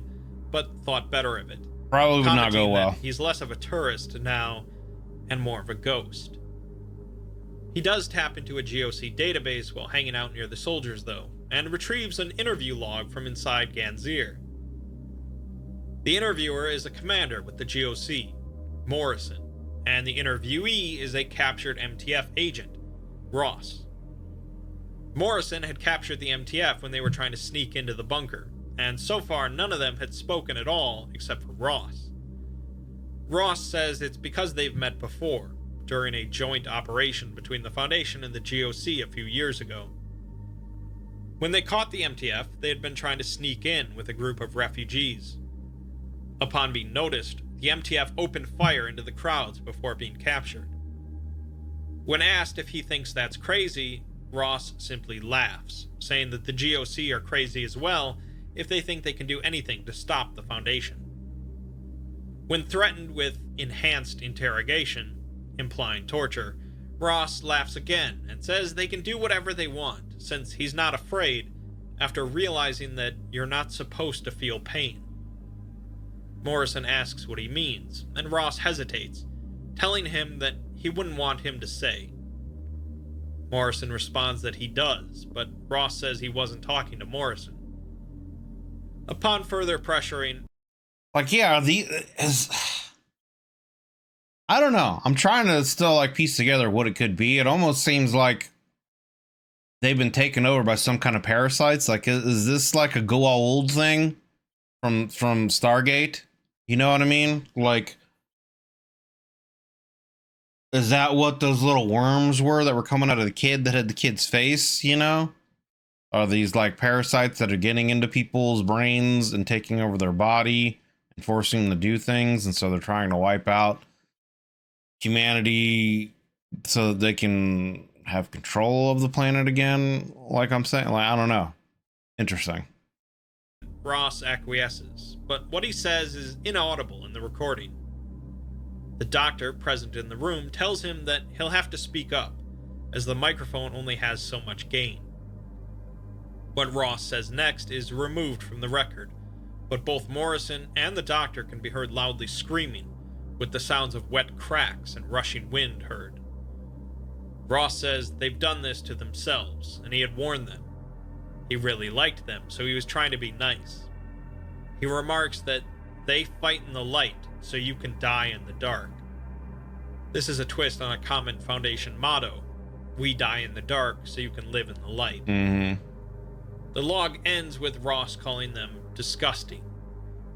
but thought better of it. Probably would not go well. He's less of a tourist now and more of a ghost. He does tap into a GOC database while hanging out near the soldiers, though, and retrieves an interview log from inside Ganzir. The interviewer is a commander with the GOC, Morrison, and the interviewee is a captured MTF agent, Ross. Morrison had captured the MTF when they were trying to sneak into the bunker, and so far none of them had spoken at all except for Ross. Ross says it's because they've met before, during a joint operation between the Foundation and the GOC a few years ago. When they caught the MTF, they had been trying to sneak in with a group of refugees. Upon being noticed, the MTF opened fire into the crowds before being captured. When asked if he thinks that's crazy, Ross simply laughs, saying that the GOC are crazy as well if they think they can do anything to stop the Foundation. When threatened with enhanced interrogation, implying torture, Ross laughs again and says they can do whatever they want, since he's not afraid after realizing that you're not supposed to feel pain. Morrison asks what he means, and Ross hesitates, telling him that he wouldn't want him to say. Morrison responds that he does, but Ross says he wasn't talking to Morrison. Upon further pressuring, I don't know. I'm trying to still piece together what it could be. It almost seems like they've been taken over by some kind of parasites. Is this like a go all old thing from Stargate? You know what I mean? Is that what those little worms were that were coming out of the kid that had the kid's face, Are these parasites that are getting into people's brains and taking over their body and forcing them to do things? And so they're trying to wipe out humanity so that they can have control of the planet again. Like I'm saying, I don't know. Interesting. Ross acquiesces, but what he says is inaudible in the recording. The doctor present in the room tells him that he'll have to speak up, as the microphone only has so much gain. What Ross says next is removed from the record, but both Morrison and the doctor can be heard loudly screaming, with the sounds of wet cracks and rushing wind heard. Ross says they've done this to themselves, and he had warned them. He really liked them, so he was trying to be nice. He remarks that they fight in the light, so you can die in the dark. This is a twist on a common Foundation motto: we die in the dark, so you can live in the light. Mm-hmm. The log ends with Ross calling them disgusting,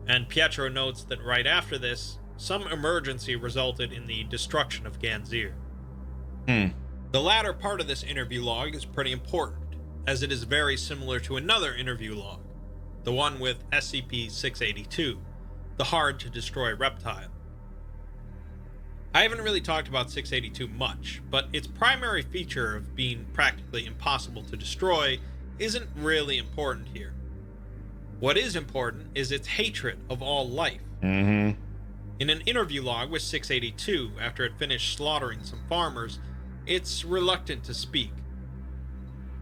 and Pietro notes that right after this, some emergency resulted in the destruction of Ganzir. The latter part of this interview log is pretty important, as it is very similar to another interview log, the one with SCP-682, the hard-to-destroy reptile. I haven't really talked about 682 much, but its primary feature of being practically impossible to destroy isn't really important here. What is important is its hatred of all life. Mm-hmm. In an interview log with 682, after it finished slaughtering some farmers, it's reluctant to speak.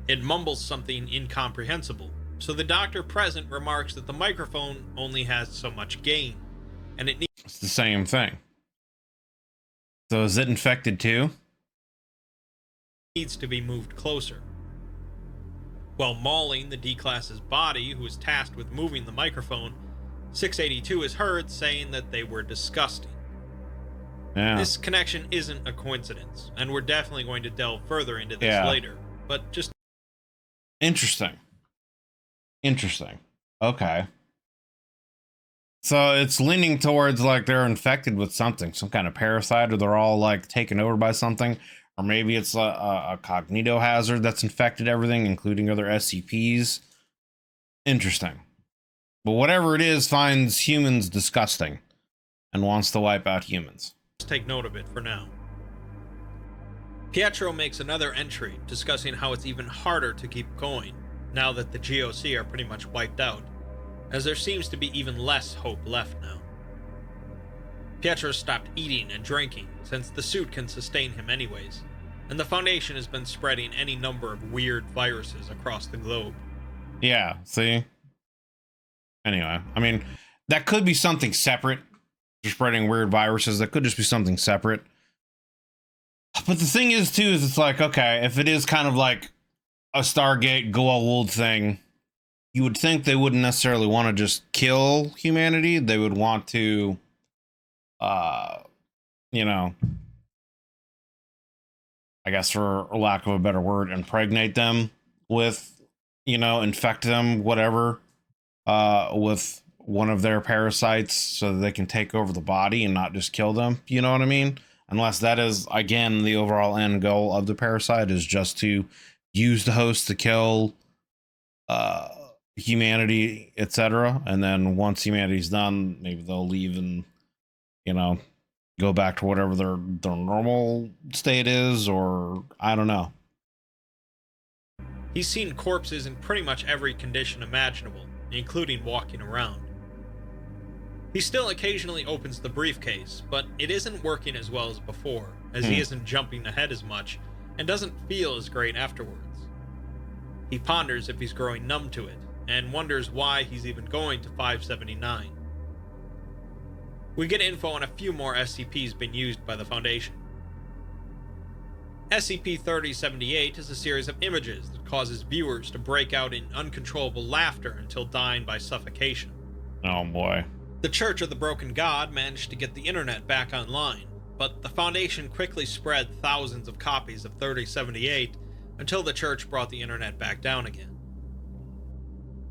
It mumbles something incomprehensible, so the doctor present remarks that the microphone only has so much gain, and it It's the same thing. So is it infected too? needs to be moved closer. While mauling the D-Class's body, who is tasked with moving the microphone, 682 is heard saying that they were disgusting. Yeah. This connection isn't a coincidence, and we're definitely going to delve further into this later, but just Interesting. Okay. So it's leaning towards like they're infected with something, some kind of parasite, or they're all like taken over by something, or maybe it's a cognito hazard that's infected everything, including other SCPs. Interesting. But whatever it is finds humans disgusting and wants to wipe out humans. take note of it for now. Pietro makes another entry discussing how it's even harder to keep going now that the GOC are pretty much wiped out, as there seems to be even less hope left now. Pietro stopped eating and drinking since the suit can sustain him anyways, and the Foundation has been spreading any number of weird viruses across the globe. Yeah, see? Anyway, I mean, that could be something separate. They're spreading weird viruses. That could just be something separate. But the thing is, too, is it's like, okay, if it is kind of like a Stargate Goa'uld thing, you would think they wouldn't necessarily want to just kill humanity. They would want to, you know, I guess for lack of a better word, impregnate them with, you know, infect them, whatever, with one of their parasites so that they can take over the body and not just kill them. You know what I mean? Unless that is, again, the overall end goal of the parasite is just to use the host to kill humanity, etc. And then once humanity's done, maybe they'll leave and, you know, go back to whatever their normal state is, or I don't know. He's seen corpses in pretty much every condition imaginable, including walking around. He still occasionally opens the briefcase, but it isn't working as well as before, as he isn't jumping ahead as much, and doesn't feel as great afterwards. He ponders if he's growing numb to it, and wonders why he's even going to 579. We get info on a few more SCPs being used by the Foundation. SCP-3078 is a series of images that causes viewers to break out in uncontrollable laughter until dying by suffocation. Oh boy. The Church of the Broken God managed to get the internet back online, but the Foundation quickly spread thousands of copies of 3078 until the Church brought the internet back down again.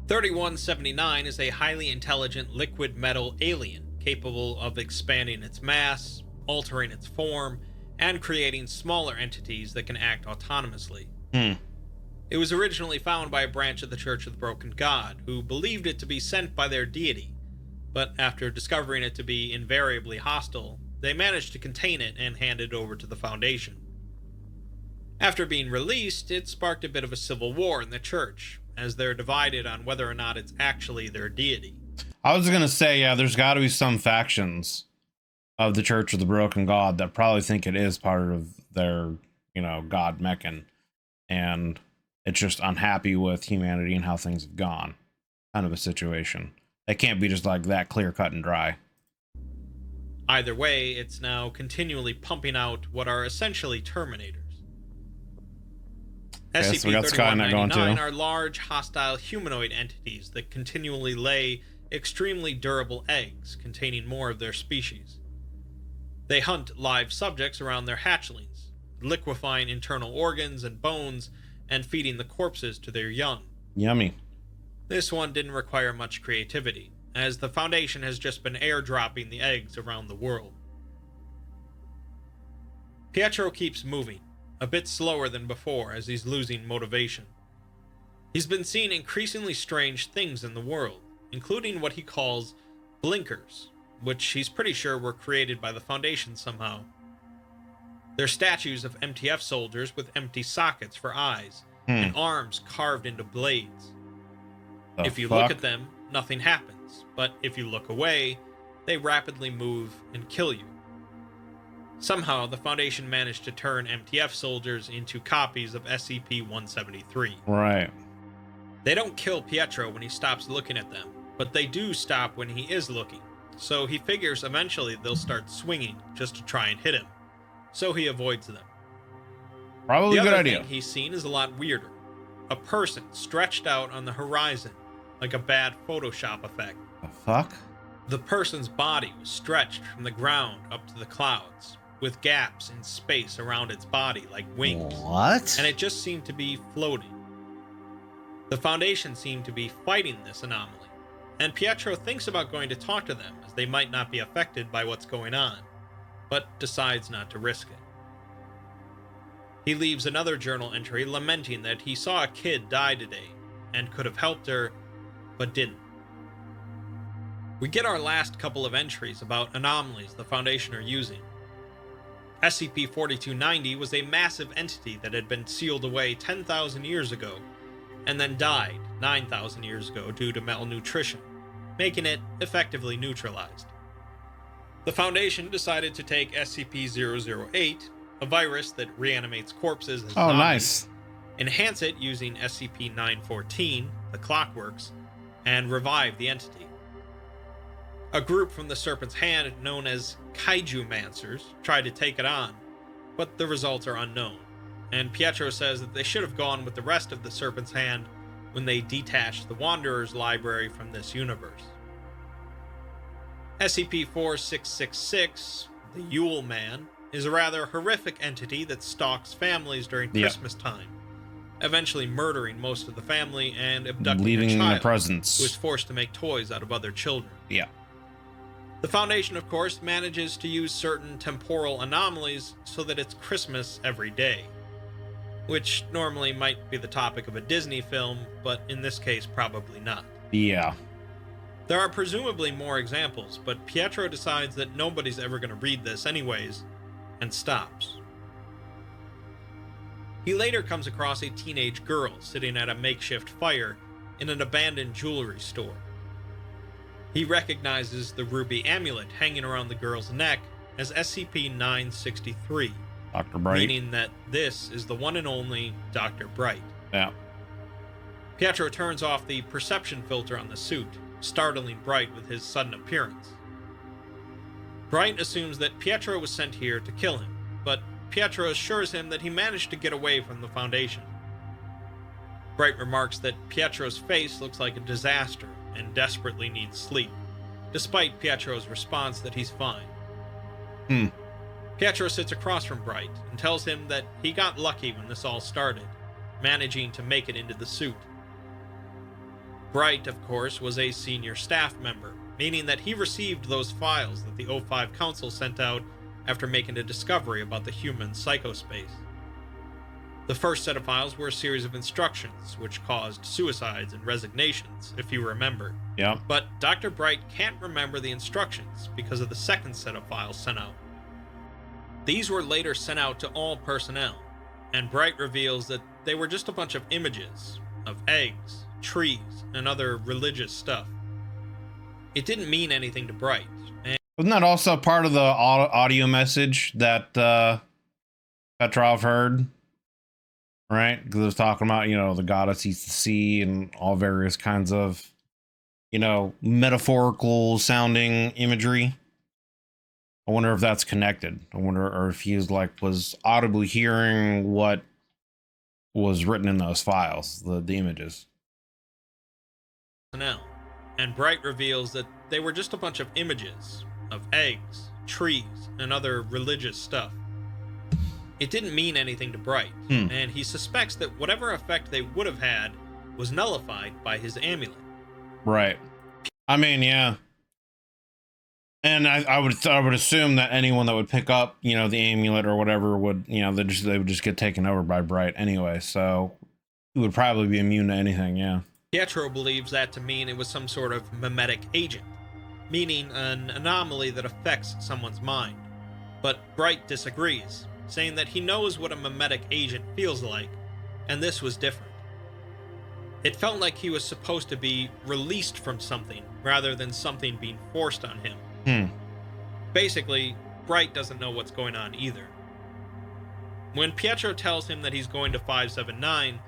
3179 is a highly intelligent liquid metal alien capable of expanding its mass, altering its form, and creating smaller entities that can act autonomously. It was originally found by a branch of the Church of the Broken God, who believed it to be sent by their deity, but after discovering it to be invariably hostile, they managed to contain it and hand it over to the Foundation. After being released, it sparked a bit of a civil war in the Church, as they're divided on whether or not it's actually their deity. I was gonna say, yeah, there's got to be some factions of the Church of the Broken God that probably think it is part of their, you know, God Meccan, and it's just unhappy with humanity and how things have gone. Kind of a situation. It can't be just like that clear cut and dry. Either way, it's now continually pumping out what are essentially Terminators. So we got Skynet going SCP-3199 too. are large, hostile humanoid entities that continually lay extremely durable eggs containing more of their species. They hunt live subjects around their hatchlings, liquefying internal organs and bones and feeding the corpses to their young. Yummy. This one didn't require much creativity, as the Foundation has just been airdropping the eggs around the world. Pietro keeps moving, a bit slower than before as he's losing motivation. He's been seeing increasingly strange things in the world, including what he calls blinkers, which he's pretty sure were created by the Foundation somehow. They're statues of MTF soldiers with empty sockets for eyes, and arms carved into blades. If you look at them, nothing happens, but if you look away, they rapidly move and kill you. Somehow, the Foundation managed to turn MTF soldiers into copies of SCP-173. Right. They don't kill Pietro when he stops looking at them, but they do stop when he is looking, so he figures eventually they'll start swinging just to try and hit him, so he avoids them. Probably a good idea. The other thing he's seen is a lot weirder. A person stretched out on the horizon, like a bad Photoshop effect. The fuck? The person's body was stretched from the ground up to the clouds, with gaps in space around its body like wings. What? And it just seemed to be floating. The Foundation seemed to be fighting this anomaly, and Pietro thinks about going to talk to them as they might not be affected by what's going on, but decides not to risk it. He leaves another journal entry lamenting that he saw a kid die today and could have helped her, but didn't. We get our last couple of entries about anomalies the Foundation are using. SCP-4290 was a massive entity that had been sealed away 10,000 years ago, and then died 9,000 years ago due to malnutrition, making it effectively neutralized. The Foundation decided to take SCP-008, a virus that reanimates corpses as zombies, nice. enhance it using SCP-914, the Clockworks, and revive the entity. A group from the Serpent's Hand known as Kaiju-mancers tried to take it on, but the results are unknown, and Pietro says that they should have gone with the rest of the Serpent's Hand when they detached the Wanderer's library from this universe. SCP-4666, the Yule Man, is a rather horrific entity that stalks families during Christmas time, eventually murdering most of the family and abducting leaving a child the presents, who is forced to make toys out of other children. Yeah. The Foundation, of course, manages to use certain temporal anomalies so that it's Christmas every day, which normally might be the topic of a Disney film, but in this case, probably not. Yeah. There are presumably more examples, but Pietro decides that nobody's ever going to read this anyways, and stops. He later comes across a teenage girl sitting at a makeshift fire in an abandoned jewelry store. He recognizes the ruby amulet hanging around the girl's neck as SCP-963, Dr. Bright. meaning that this is the one and only Dr. Bright. Yeah. Pietro turns off the perception filter on the suit, startling Bright with his sudden appearance. Bright assumes that Pietro was sent here to kill him, but Pietro assures him that he managed to get away from the Foundation. Bright remarks that Pietro's face looks like a disaster and desperately needs sleep, despite Pietro's response that he's fine. Pietro sits across from Bright and tells him that he got lucky when this all started, managing to make it into the suit. Bright, of course, was a senior staff member, meaning that he received those files that the O5 Council sent out after making a discovery about the human psychospace. The first set of files were a series of instructions, which caused suicides and resignations, if you remember. Yeah. But Dr. Bright can't remember the instructions because of the second set of files sent out. These were later sent out to all personnel, and Bright reveals that they were just a bunch of images of eggs, trees, and other religious stuff. It didn't mean anything to Bright. Wasn't that also part of the audio message that Petrov heard? Right? Because it was talking about, the goddess eats the sea and all various kinds of, metaphorical sounding imagery. I wonder if that's connected. I wonder, or if he was audibly hearing what was written in those files, the images. And Bright reveals that they were just a bunch of images of eggs, trees, and other religious stuff. It didn't mean anything to Bright, and he suspects that whatever effect they would have had was nullified by his amulet. Right. I mean, yeah. And I would assume that anyone that would pick up, the amulet or whatever would, they would just get taken over by Bright anyway. So he would probably be immune to anything. Yeah. Pietro believes that to mean it was some sort of mimetic agent, meaning an anomaly that affects someone's mind. But Bright disagrees, saying that he knows what a mimetic agent feels like, and this was different. It felt like he was supposed to be released from something rather than something being forced on him. Basically, Bright doesn't know what's going on either. When Pietro tells him that he's going to 579,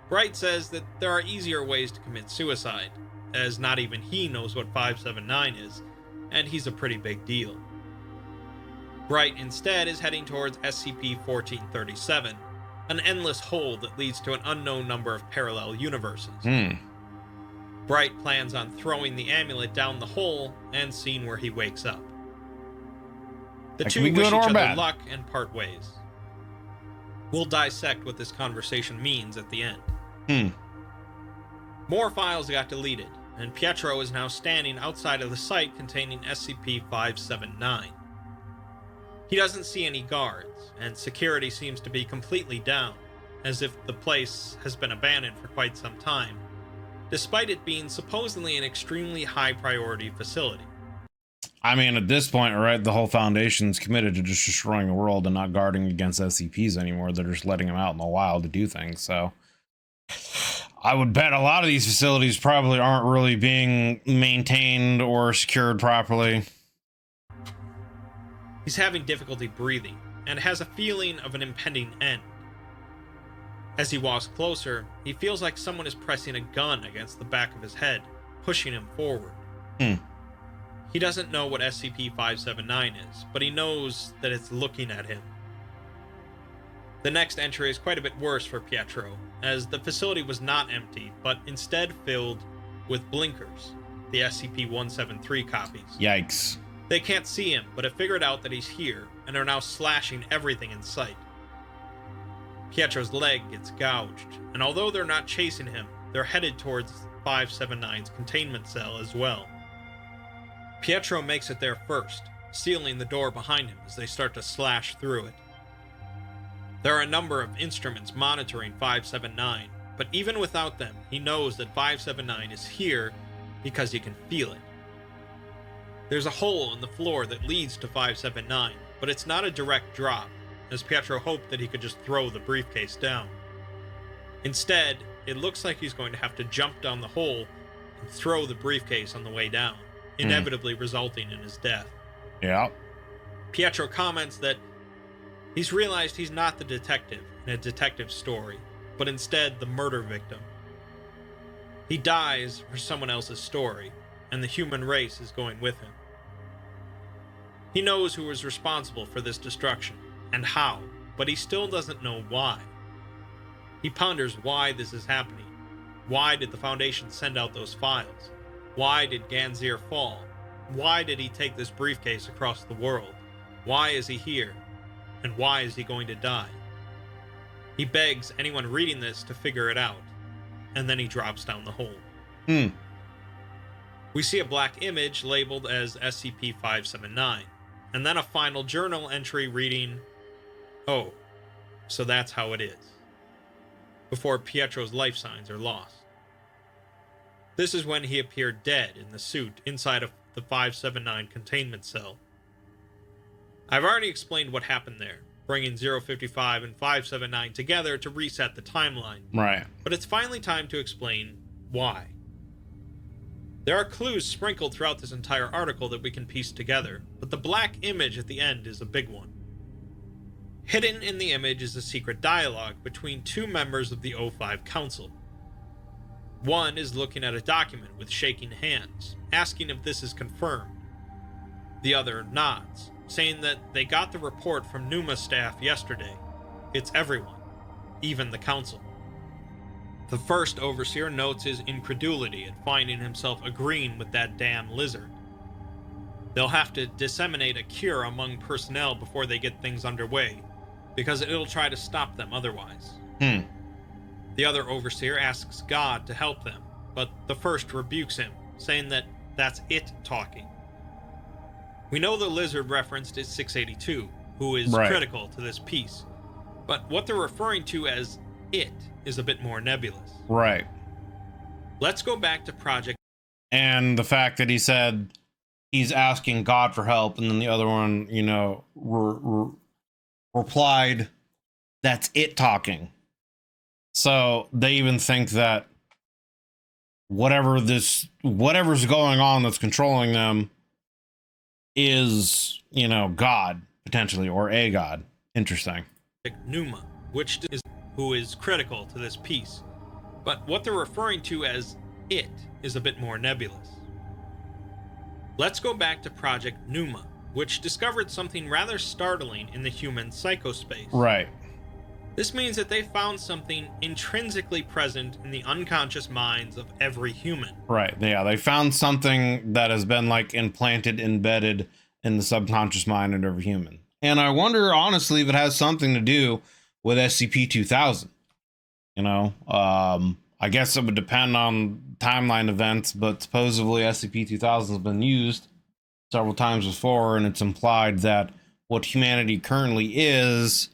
Bright says that there are easier ways to commit suicide, as not even he knows what 579 is, and he's a pretty big deal. Bright instead is heading towards SCP-1437, an endless hole that leads to an unknown number of parallel universes. Bright plans on throwing the amulet down the hole and seeing where he wakes up. The two wish each other luck and part ways. We'll dissect what this conversation means at the end. More files got deleted, and Pietro is now standing outside of the site containing SCP-579. He doesn't see any guards, and security seems to be completely down, as if the place has been abandoned for quite some time, despite it being supposedly an extremely high-priority facility. I mean, at this point, right, the whole Foundation's committed to just destroying the world and not guarding against SCPs anymore. They're just letting them out in the wild to do things, so I would bet a lot of these facilities probably aren't really being maintained or secured properly. He's having difficulty breathing, and has a feeling of an impending end. As he walks closer, he feels like someone is pressing a gun against the back of his head, pushing him forward. He doesn't know what SCP-579 is, but he knows that it's looking at him. The next entry is quite a bit worse for Pietro, as the facility was not empty, but instead filled with blinkers, the SCP-173 copies. Yikes. They can't see him, but have figured out that he's here, and are now slashing everything in sight. Pietro's leg gets gouged, and although they're not chasing him, they're headed towards 579's containment cell as well. Pietro makes it there first, sealing the door behind him as they start to slash through it. There are a number of instruments monitoring 579, but even without them, he knows that 579 is here because he can feel it. There's a hole in the floor that leads to 579, but it's not a direct drop, as Pietro hoped that he could just throw the briefcase down. Instead, it looks like he's going to have to jump down the hole and throw the briefcase on the way down, inevitably resulting in his death. Yeah. Pietro comments that he's realized he's not the detective in a detective story, but instead the murder victim. He dies for someone else's story, and the human race is going with him. He knows who is responsible for this destruction, and how, but he still doesn't know why. He ponders why this is happening. Why did the Foundation send out those files? Why did Ganzir fall? Why did he take this briefcase across the world? Why is he here? And why is he going to die? He begs anyone reading this to figure it out, and then he drops down the hole. We see a black image labeled as SCP-579, and then a final journal entry reading, "Oh, so that's how it is," before Pietro's life signs are lost. This is when he appeared dead in the suit inside of the 579 containment cell. I've already explained what happened there, bringing 055 and 579 together to reset the timeline. Right. But it's finally time to explain why. There are clues sprinkled throughout this entire article that we can piece together, but the black image at the end is a big one. Hidden in the image is a secret dialogue between two members of the O5 Council. One is looking at a document with shaking hands, asking if this is confirmed. The other nods, saying that they got the report from Numa staff yesterday. It's everyone, even the Council. The first overseer notes his incredulity at finding himself agreeing with that damn lizard. They'll have to disseminate a cure among personnel before they get things underway, because it'll try to stop them otherwise. The other overseer asks God to help them, but the first rebukes him, saying that that's it talking. We know the lizard referenced is 682, who is critical to this piece, but what they're referring to as it is a bit more nebulous. Right. Let's go back to Project. And the fact that he said he's asking God for help, and then the other one, you know, replied, that's it talking. So they even think that whatever's going on that's controlling them is, you know, God, potentially, or a God. Interesting. Numa, who is critical to this piece, but what they're referring to as it is a bit more nebulous. Let's go back to Project Numa, which discovered something rather startling in the human psychospace. Right. This means that they found something intrinsically present in the unconscious minds of every human. Right. Yeah, they found something that has been like implanted, embedded in the subconscious mind of every human. And I wonder, honestly, if it has something to do with SCP-2000. You know, I guess it would depend on timeline events, but supposedly SCP-2000 has been used several times before, and it's implied that what humanity currently is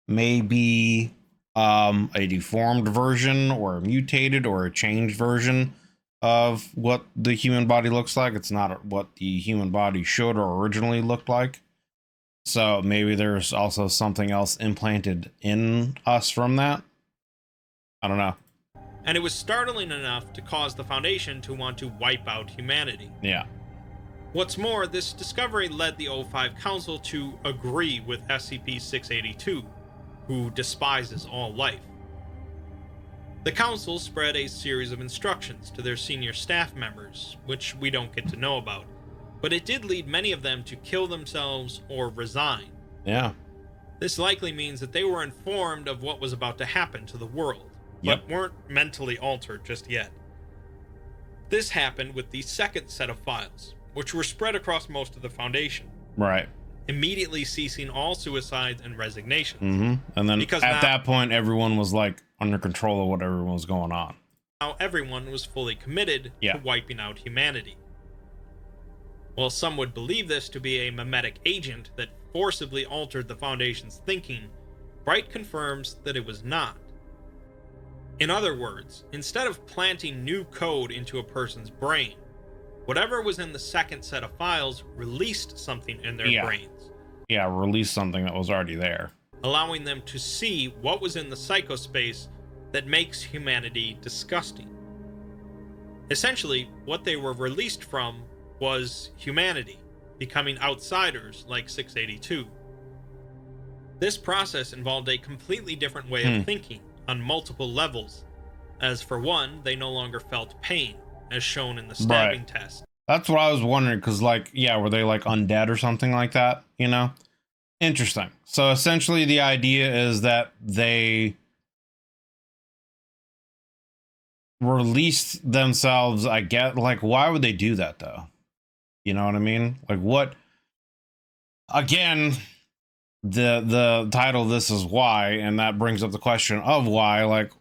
may be a deformed version or a mutated or a changed version of what the human body looks like. It's not what the human body should or originally looked like. So maybe there's also something else implanted in us from that. I don't know. And it was startling enough to cause the Foundation to want to wipe out humanity. Yeah. What's more, this discovery led the O5 Council to agree with SCP-682, who despises all life. The Council spread a series of instructions to their senior staff members, which we don't get to know about, but it did lead many of them to kill themselves or resign. Yeah. This likely means that they were informed of what was about to happen to the world, but weren't mentally altered just yet. This happened with the second set of files, which were spread across most of the Foundation. Right. Immediately ceasing all suicides and resignations. And then at that point, everyone was like under control of whatever was going on. Now everyone was fully committed to wiping out humanity. While some would believe this to be a mimetic agent that forcibly altered the Foundation's thinking, Bright confirms that it was not. In other words, instead of planting new code into a person's brain, whatever was in the second set of files released something in their brains. Yeah, released something that was already there, allowing them to see what was in the psychospace that makes humanity disgusting. Essentially, what they were released from was humanity, becoming outsiders like 682. This process involved a completely different way of thinking on multiple levels, as for one, they no longer felt pain, as shown in the stabbing test. That's what I was wondering, because like, were they like undead or something like that, you know? Interesting. So essentially the idea is that they released themselves, I get, like, why would they do that though? You know what I mean? Like, what? Again, the title of this is why, and that brings up the question of why. Like,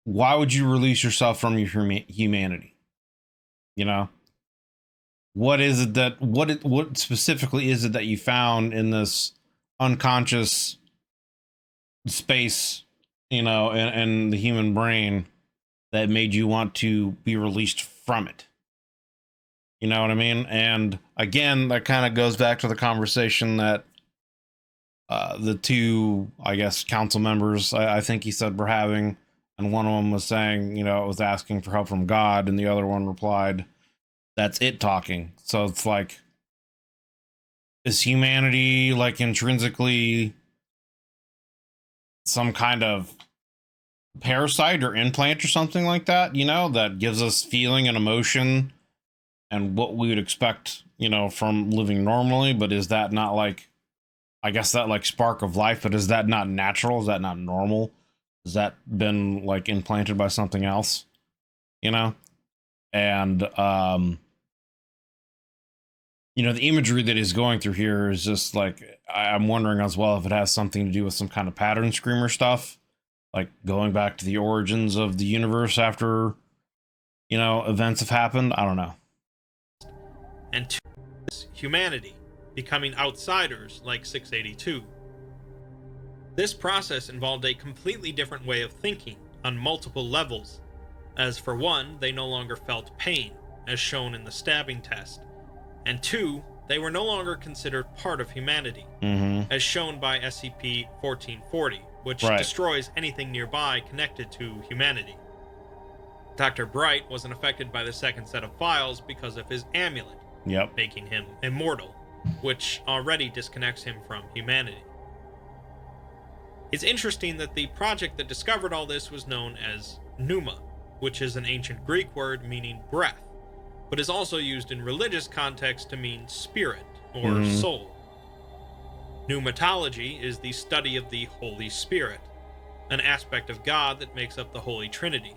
why would you release yourself from your humanity? You know, what is it that what specifically is it that you found in this unconscious space, you know, in the human brain that made you want to be released from it? You know what I mean? And again, that kind of goes back to the conversation that the two, I guess, council members, I think he said, were having. And one of them was saying, you know, it was asking for help from God. And the other one replied, that's it talking. So it's like, is humanity like intrinsically some kind of parasite or implant or something like that, you know, that gives us feeling and emotion and what we would expect, you know, from living normally? But is that not like, I guess that like spark of life, but is that not natural? Is that not normal? Has that been like implanted by something else? You know? And you know, the imagery that he's going through here is just like, I'm wondering as well if it has something to do with some kind of pattern screamer stuff, like going back to the origins of the universe after, you know, events have happened. I don't know. And two is humanity, becoming outsiders like 682. This process involved a completely different way of thinking on multiple levels, as for one, they no longer felt pain, as shown in the stabbing test, and two, they were no longer considered part of humanity, as shown by SCP-1440, which destroys anything nearby connected to humanity. Dr. Bright wasn't affected by the second set of files because of his amulet, making him immortal, which already disconnects him from humanity. It's interesting that the project that discovered all this was known as Pneuma, which is an ancient Greek word meaning breath, but is also used in religious context to mean spirit or soul. Pneumatology is the study of the Holy Spirit, an aspect of God that makes up the Holy Trinity.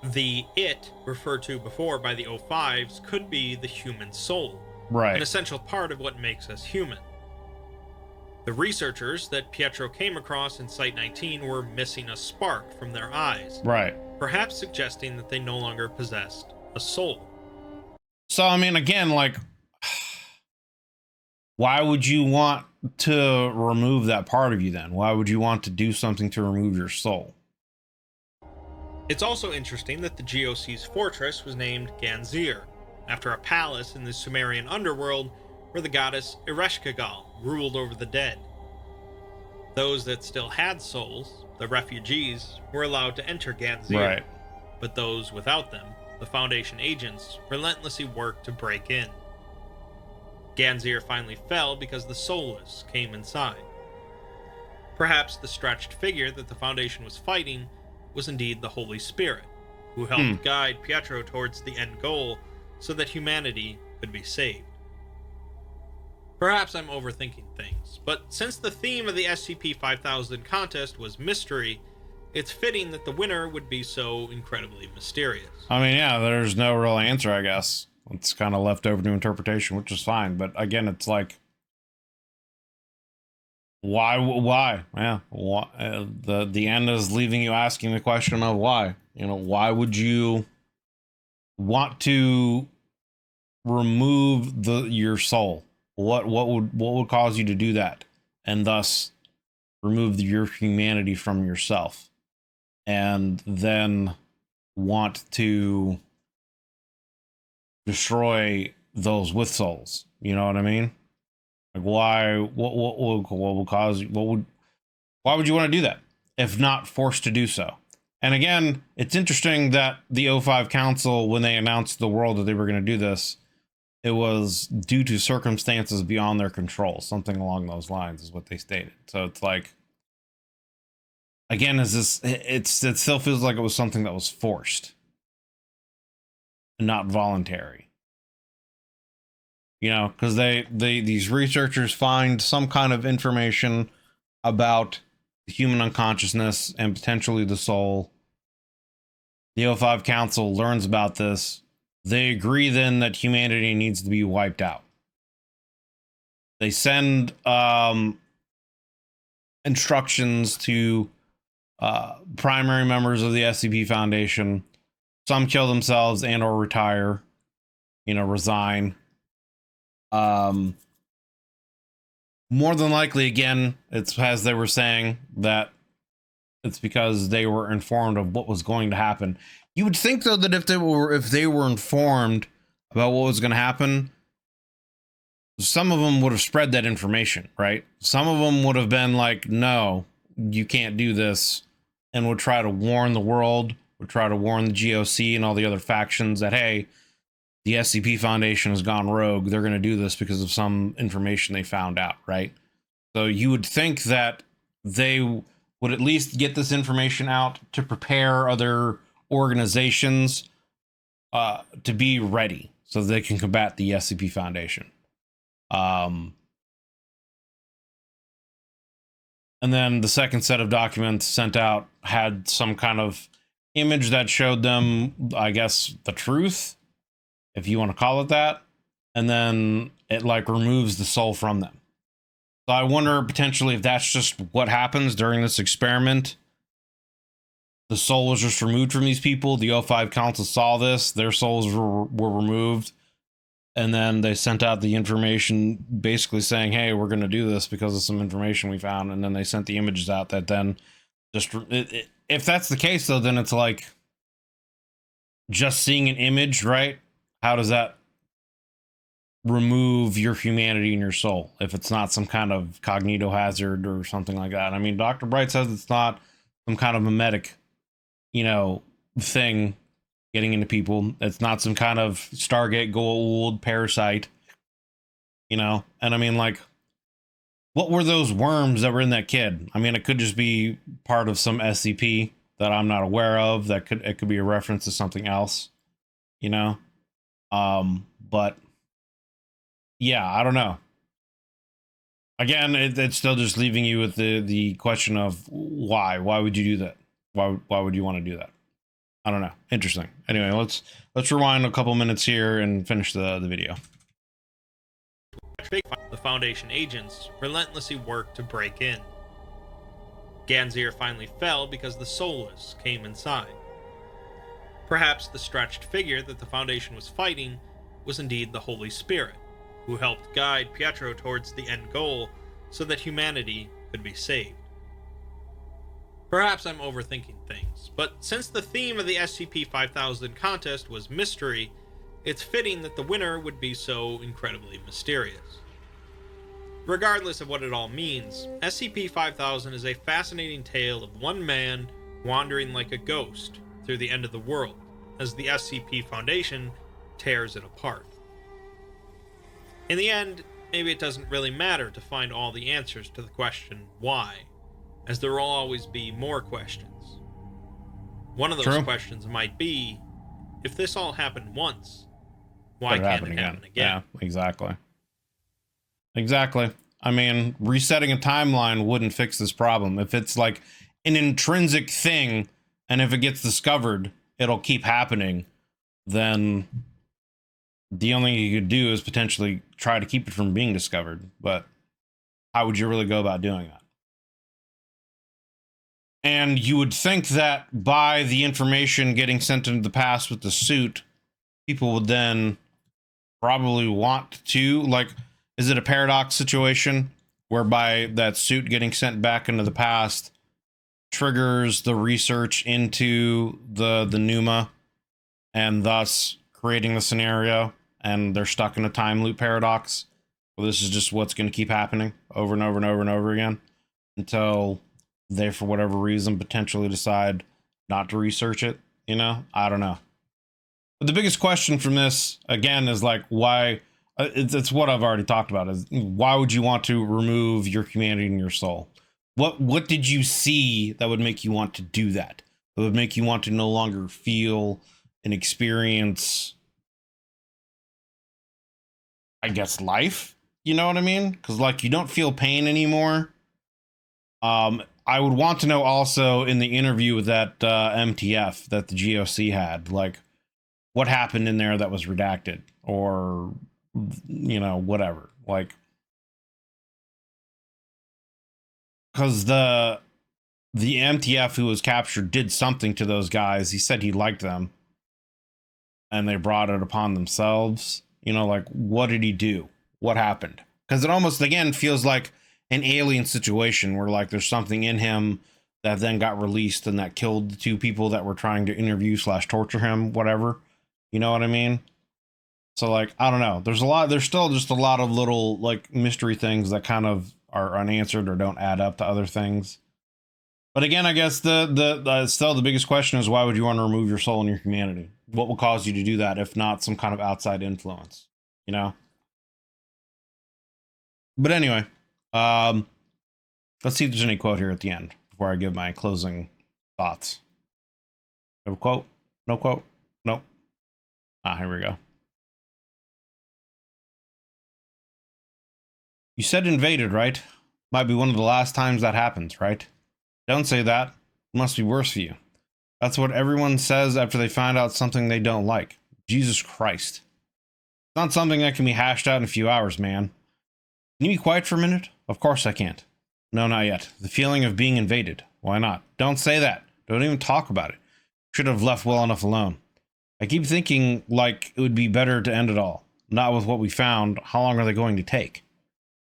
The it referred to before by the O5s could be the human soul, an essential part of what makes us human. The researchers that Pietro came across in Site-19 were missing a spark from their eyes, perhaps suggesting that they no longer possessed a soul. So, I mean, again, like, why would you want to remove that part of you then? Why would you want to do something to remove your soul? It's also interesting that the GOC's fortress was named Ganzir, after a palace in the Sumerian underworld where the goddess Ereshkigal ruled over the dead. Those that still had souls, the refugees, were allowed to enter Ganzir, but those without them, the Foundation agents, relentlessly worked to break in. Ganzir finally fell because the soulless came inside. Perhaps the stretched figure that the Foundation was fighting was indeed the Holy Spirit, who helped guide Pietro towards the end goal so that humanity could be saved. Perhaps I'm overthinking things, but since the theme of the SCP-5000 contest was mystery, it's fitting that the winner would be so incredibly mysterious. I mean, yeah, there's no real answer, I guess. It's kind of left over to interpretation, which is fine. But again, it's like, why? Yeah, why? The end is leaving you asking the question of why. You know, why would you want to remove your soul? What would cause you to do that, and thus remove your humanity from yourself, and then want to destroy those with souls? You know what I mean? Like, why? What will cause you? Why would you want to do that if not forced to do so? And again, it's interesting that the O5 Council, when they announced to the world that they were going to do this, it was due to circumstances beyond their control. Something along those lines is what they stated. So it's like, again, it still feels like it was something that was forced and not voluntary. You know, because these researchers find some kind of information about the human unconsciousness and potentially the soul. The O5 Council learns about this. They agree then that humanity needs to be wiped out. They send instructions to primary members of the SCP Foundation. Some kill themselves and or retire, you know, resign. More than likely, again, it's as they were saying that it's because they were informed of what was going to happen. You would think, though, that if they were informed about what was going to happen, some of them would have spread that information, right? Some of them would have been like, no, you can't do this, and would try to warn the world, would try to warn the GOC and all the other factions that, hey, the SCP Foundation has gone rogue. They're going to do this because of some information they found out, right? So you would think that they would at least get this information out to prepare other organizations to be ready so they can combat the SCP Foundation. And And then the second set of documents sent out had some kind of image that showed them, I guess, the truth, if you want to call it that. And then it like removes the soul from them. So I wonder potentially if that's just what happens during this experiment. The soul was just removed from these people. The O5 Council saw this. Their souls were removed. And then they sent out the information basically saying, hey, we're going to do this because of some information we found. And then they sent the images out that then just... if that's the case, though, then it's like just seeing an image, right? How does that remove your humanity and your soul if it's not some kind of cognito hazard or something like that? I mean, Dr. Bright says it's not some kind of mimetic, you know, thing getting into people. It's not some kind of Stargate Goa'uld parasite, you know? And I mean, like, what were those worms that were in that kid? I mean, it could just be part of some SCP that I'm not aware of. It could be a reference to something else, you know? But yeah, I don't know. Again, it's still just leaving you with the question of why would you do that? Why would you want to do that? I don't know. Interesting. Anyway, let's rewind a couple minutes here and finish the video. The Foundation agents relentlessly worked to break in. Ganzir finally fell because the Soulless came inside. Perhaps the stretched figure that the Foundation was fighting was indeed the Holy Spirit, who helped guide Pietro towards the end goal so that humanity could be saved. Perhaps I'm overthinking things, but since the theme of the SCP-5000 contest was mystery, it's fitting that the winner would be so incredibly mysterious. Regardless of what it all means, SCP-5000 is a fascinating tale of one man wandering like a ghost through the end of the world, as the SCP Foundation tears it apart. In the end, maybe it doesn't really matter to find all the answers to the question why, as there will always be more questions. One of those questions might be, if this all happened once, why can't it happen again? Yeah, exactly. Exactly. I mean, resetting a timeline wouldn't fix this problem. If it's like an intrinsic thing, and if it gets discovered, it'll keep happening, then the only thing you could do is potentially try to keep it from being discovered. But how would you really go about doing that? And you would think that by the information getting sent into the past with the suit, people would then probably want to, like, is it a paradox situation whereby that suit getting sent back into the past triggers the research into the Pneuma and thus creating the scenario, and they're stuck in a time loop paradox? Well, this is just what's going to keep happening over and over and over and over again until they, for whatever reason, potentially decide not to research it. You know, I don't know. But the biggest question from this, again, is like, why? It's what I've already talked about, is why would you want to remove your humanity and your soul? What did you see that would make you want to do that? That would make you want to no longer feel and experience, I guess, life? You know what I mean? Because, like, you don't feel pain anymore. I would want to know also, in the interview with that MTF that the GOC had, like, what happened in there that was redacted, or, you know, whatever. Like, because the MTF who was captured did something to those guys. He said he liked them, and they brought it upon themselves. You know, like, what did he do? What happened? Because it almost, again, feels like an alien situation where, like, there's something in him that then got released and that killed the two people that were trying to interview / torture him, whatever. You know what I mean? So, like, I don't know. There's still just a lot of little, like, mystery things that kind of are unanswered or don't add up to other things. But again, I guess still the biggest question is, why would you want to remove your soul and your humanity? What will cause you to do that if not some kind of outside influence? You know? But anyway, let's see if there's any quote here at the end before I give my closing thoughts. No quote? No quote? Nope. Ah, here we go. You said invaded, right? Might be one of the last times that happens, right? Don't say that. It must be worse for you. That's what everyone says after they find out something they don't like. Jesus Christ. It's not something that can be hashed out in a few hours, man. Can you be quiet for a minute? Of course I can't. No, not yet. The feeling of being invaded. Why not? Don't say that. Don't even talk about it. Should have left well enough alone. I keep thinking like it would be better to end it all. Not with what we found. How long are they going to take?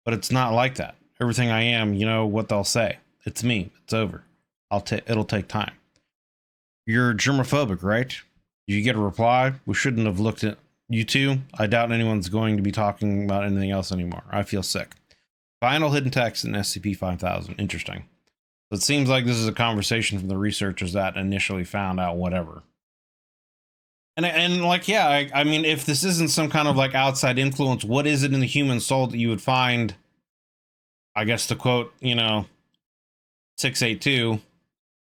But it's not like that. Everything I am, you know what they'll say. It's me. It's over. It'll take time. You're germophobic, right? Did you get a reply? We shouldn't have looked at you two. I doubt anyone's going to be talking about anything else anymore. I feel sick. Final hidden text in SCP-5000. Interesting. So it seems like this is a conversation from the researchers that initially found out whatever. And like, yeah, I mean, if this isn't some kind of like outside influence, what is it in the human soul that you would find, I guess to quote, 682,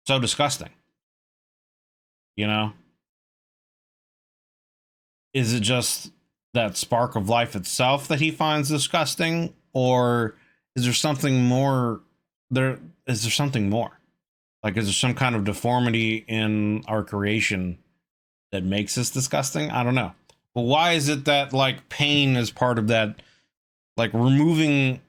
so disgusting? Is it just that spark of life itself that he finds disgusting? Or is there something more there? Is there something more? Like, is there some kind of deformity in our creation that makes us disgusting? I don't know. But why is it that like pain is part of that? Like removing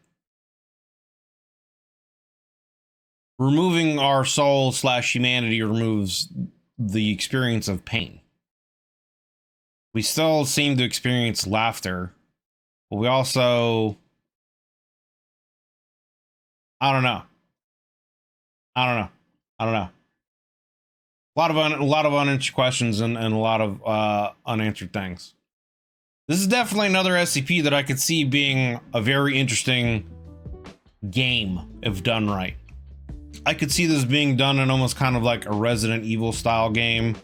our soul / humanity removes the experience of pain. We still seem to experience laughter, but we also, I don't know. A lot of unanswered questions and a lot of unanswered things. This is definitely another SCP that I could see being a very interesting game if done right. I could see this being done in almost kind of like a Resident Evil style game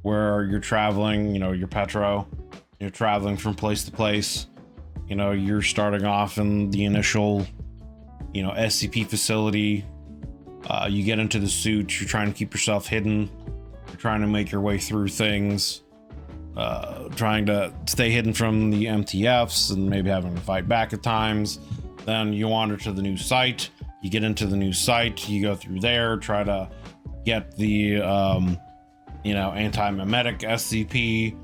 where you're traveling, you're Petro, you're traveling from place to place. You're starting off in the initial, SCP facility. You get into the suit, you're trying to keep yourself hidden. You're trying to make your way through things, trying to stay hidden from the MTFs and maybe having to fight back at times. Then you wander to the new site. You get into the new site, you go through there, try to get the, anti-memetic SCP,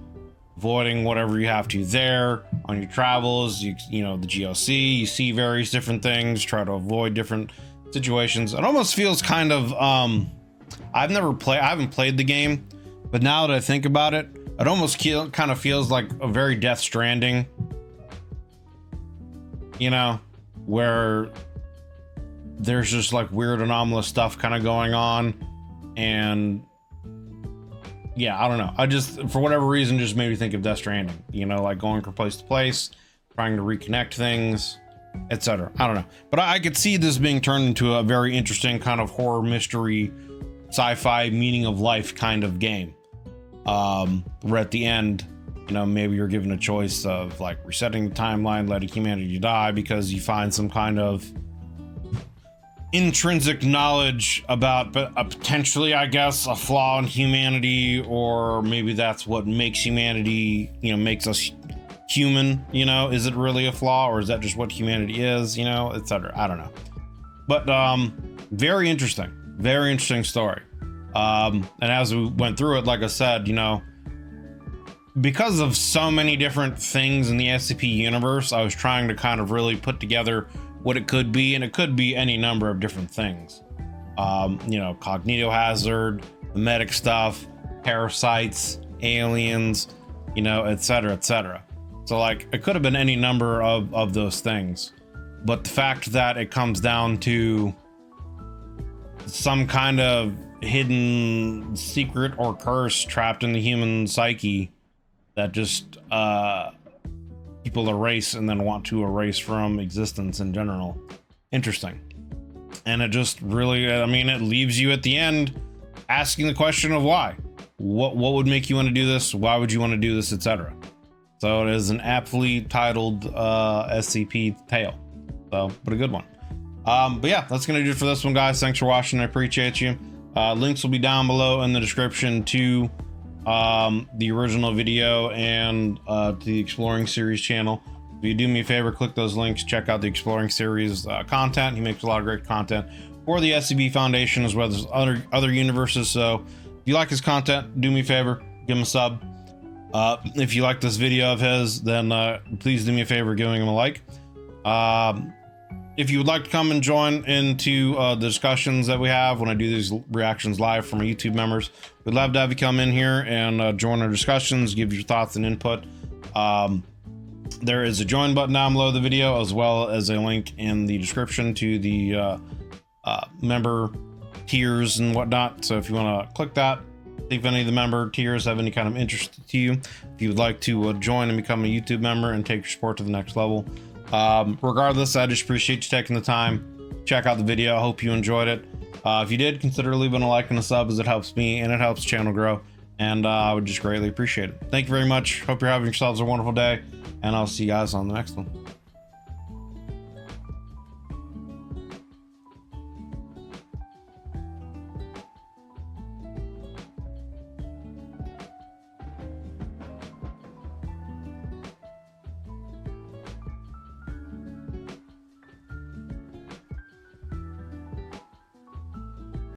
avoiding whatever you have to there. On your travels, the GOC, you see various different things, try to avoid different situations. It almost feels kind of, I haven't played the game, but now that I think about it, it almost kind of feels like a very Death Stranding, where there's just like weird anomalous stuff kind of going on. And yeah, I don't know. I just, for whatever reason, just made me think of Death Stranding, like going from place to place, trying to reconnect things, etc. I don't know. But I could see this being turned into a very interesting kind of horror mystery, sci-fi meaning of life kind of game. Where at the end, maybe you're given a choice of like resetting the timeline, letting humanity die because you find some kind of intrinsic knowledge about potentially, I guess, a flaw in humanity, or maybe that's what makes humanity, makes us human. Is it really a flaw, or is that just what humanity is, etc. I don't know. But very interesting story. And as we went through it, like I said, because of so many different things in the SCP universe, I was trying to kind of really put together what it could be, and it could be any number of different things. Cognitohazard, the medic stuff, parasites, aliens, etc., etc. So like, it could have been any number of those things, but the fact that it comes down to some kind of hidden secret or curse trapped in the human psyche that just people erase and then want to erase from existence in general. Interesting. And it just really, it leaves you at the end asking the question of why. What would make you want to do this? Why would you want to do this, etc. So it is an aptly titled SCP tale. So, but a good one. But yeah, that's gonna do it for this one, guys. Thanks for watching. I appreciate you. Links will be down below in the description to the original video and to the Exploring series channel. If you do me a favor, click those links, check out the Exploring series content. He makes a lot of great content for the SCP Foundation as well as other universes. So if you like his content, do me a favor, give him a sub. If you like this video of his, then please do me a favor giving him a like. If you would like to come and join into the discussions that we have when I do these reactions live from our YouTube members, we'd love to have you come in here and join our discussions, give your thoughts and input. There is a join button down below the video, as well as a link in the description to the member tiers and whatnot. So if you want to click that, see if any of the member tiers have any kind of interest to you. If you would like to join and become a YouTube member and take your support to the next level. Regardless, I just appreciate you taking the time. Check out the video. I hope you enjoyed it. If you did, consider leaving a like and a sub, as it helps me and it helps the channel grow. And I would just greatly appreciate it. Thank you very much. Hope you're having yourselves a wonderful day. And I'll see you guys on the next one.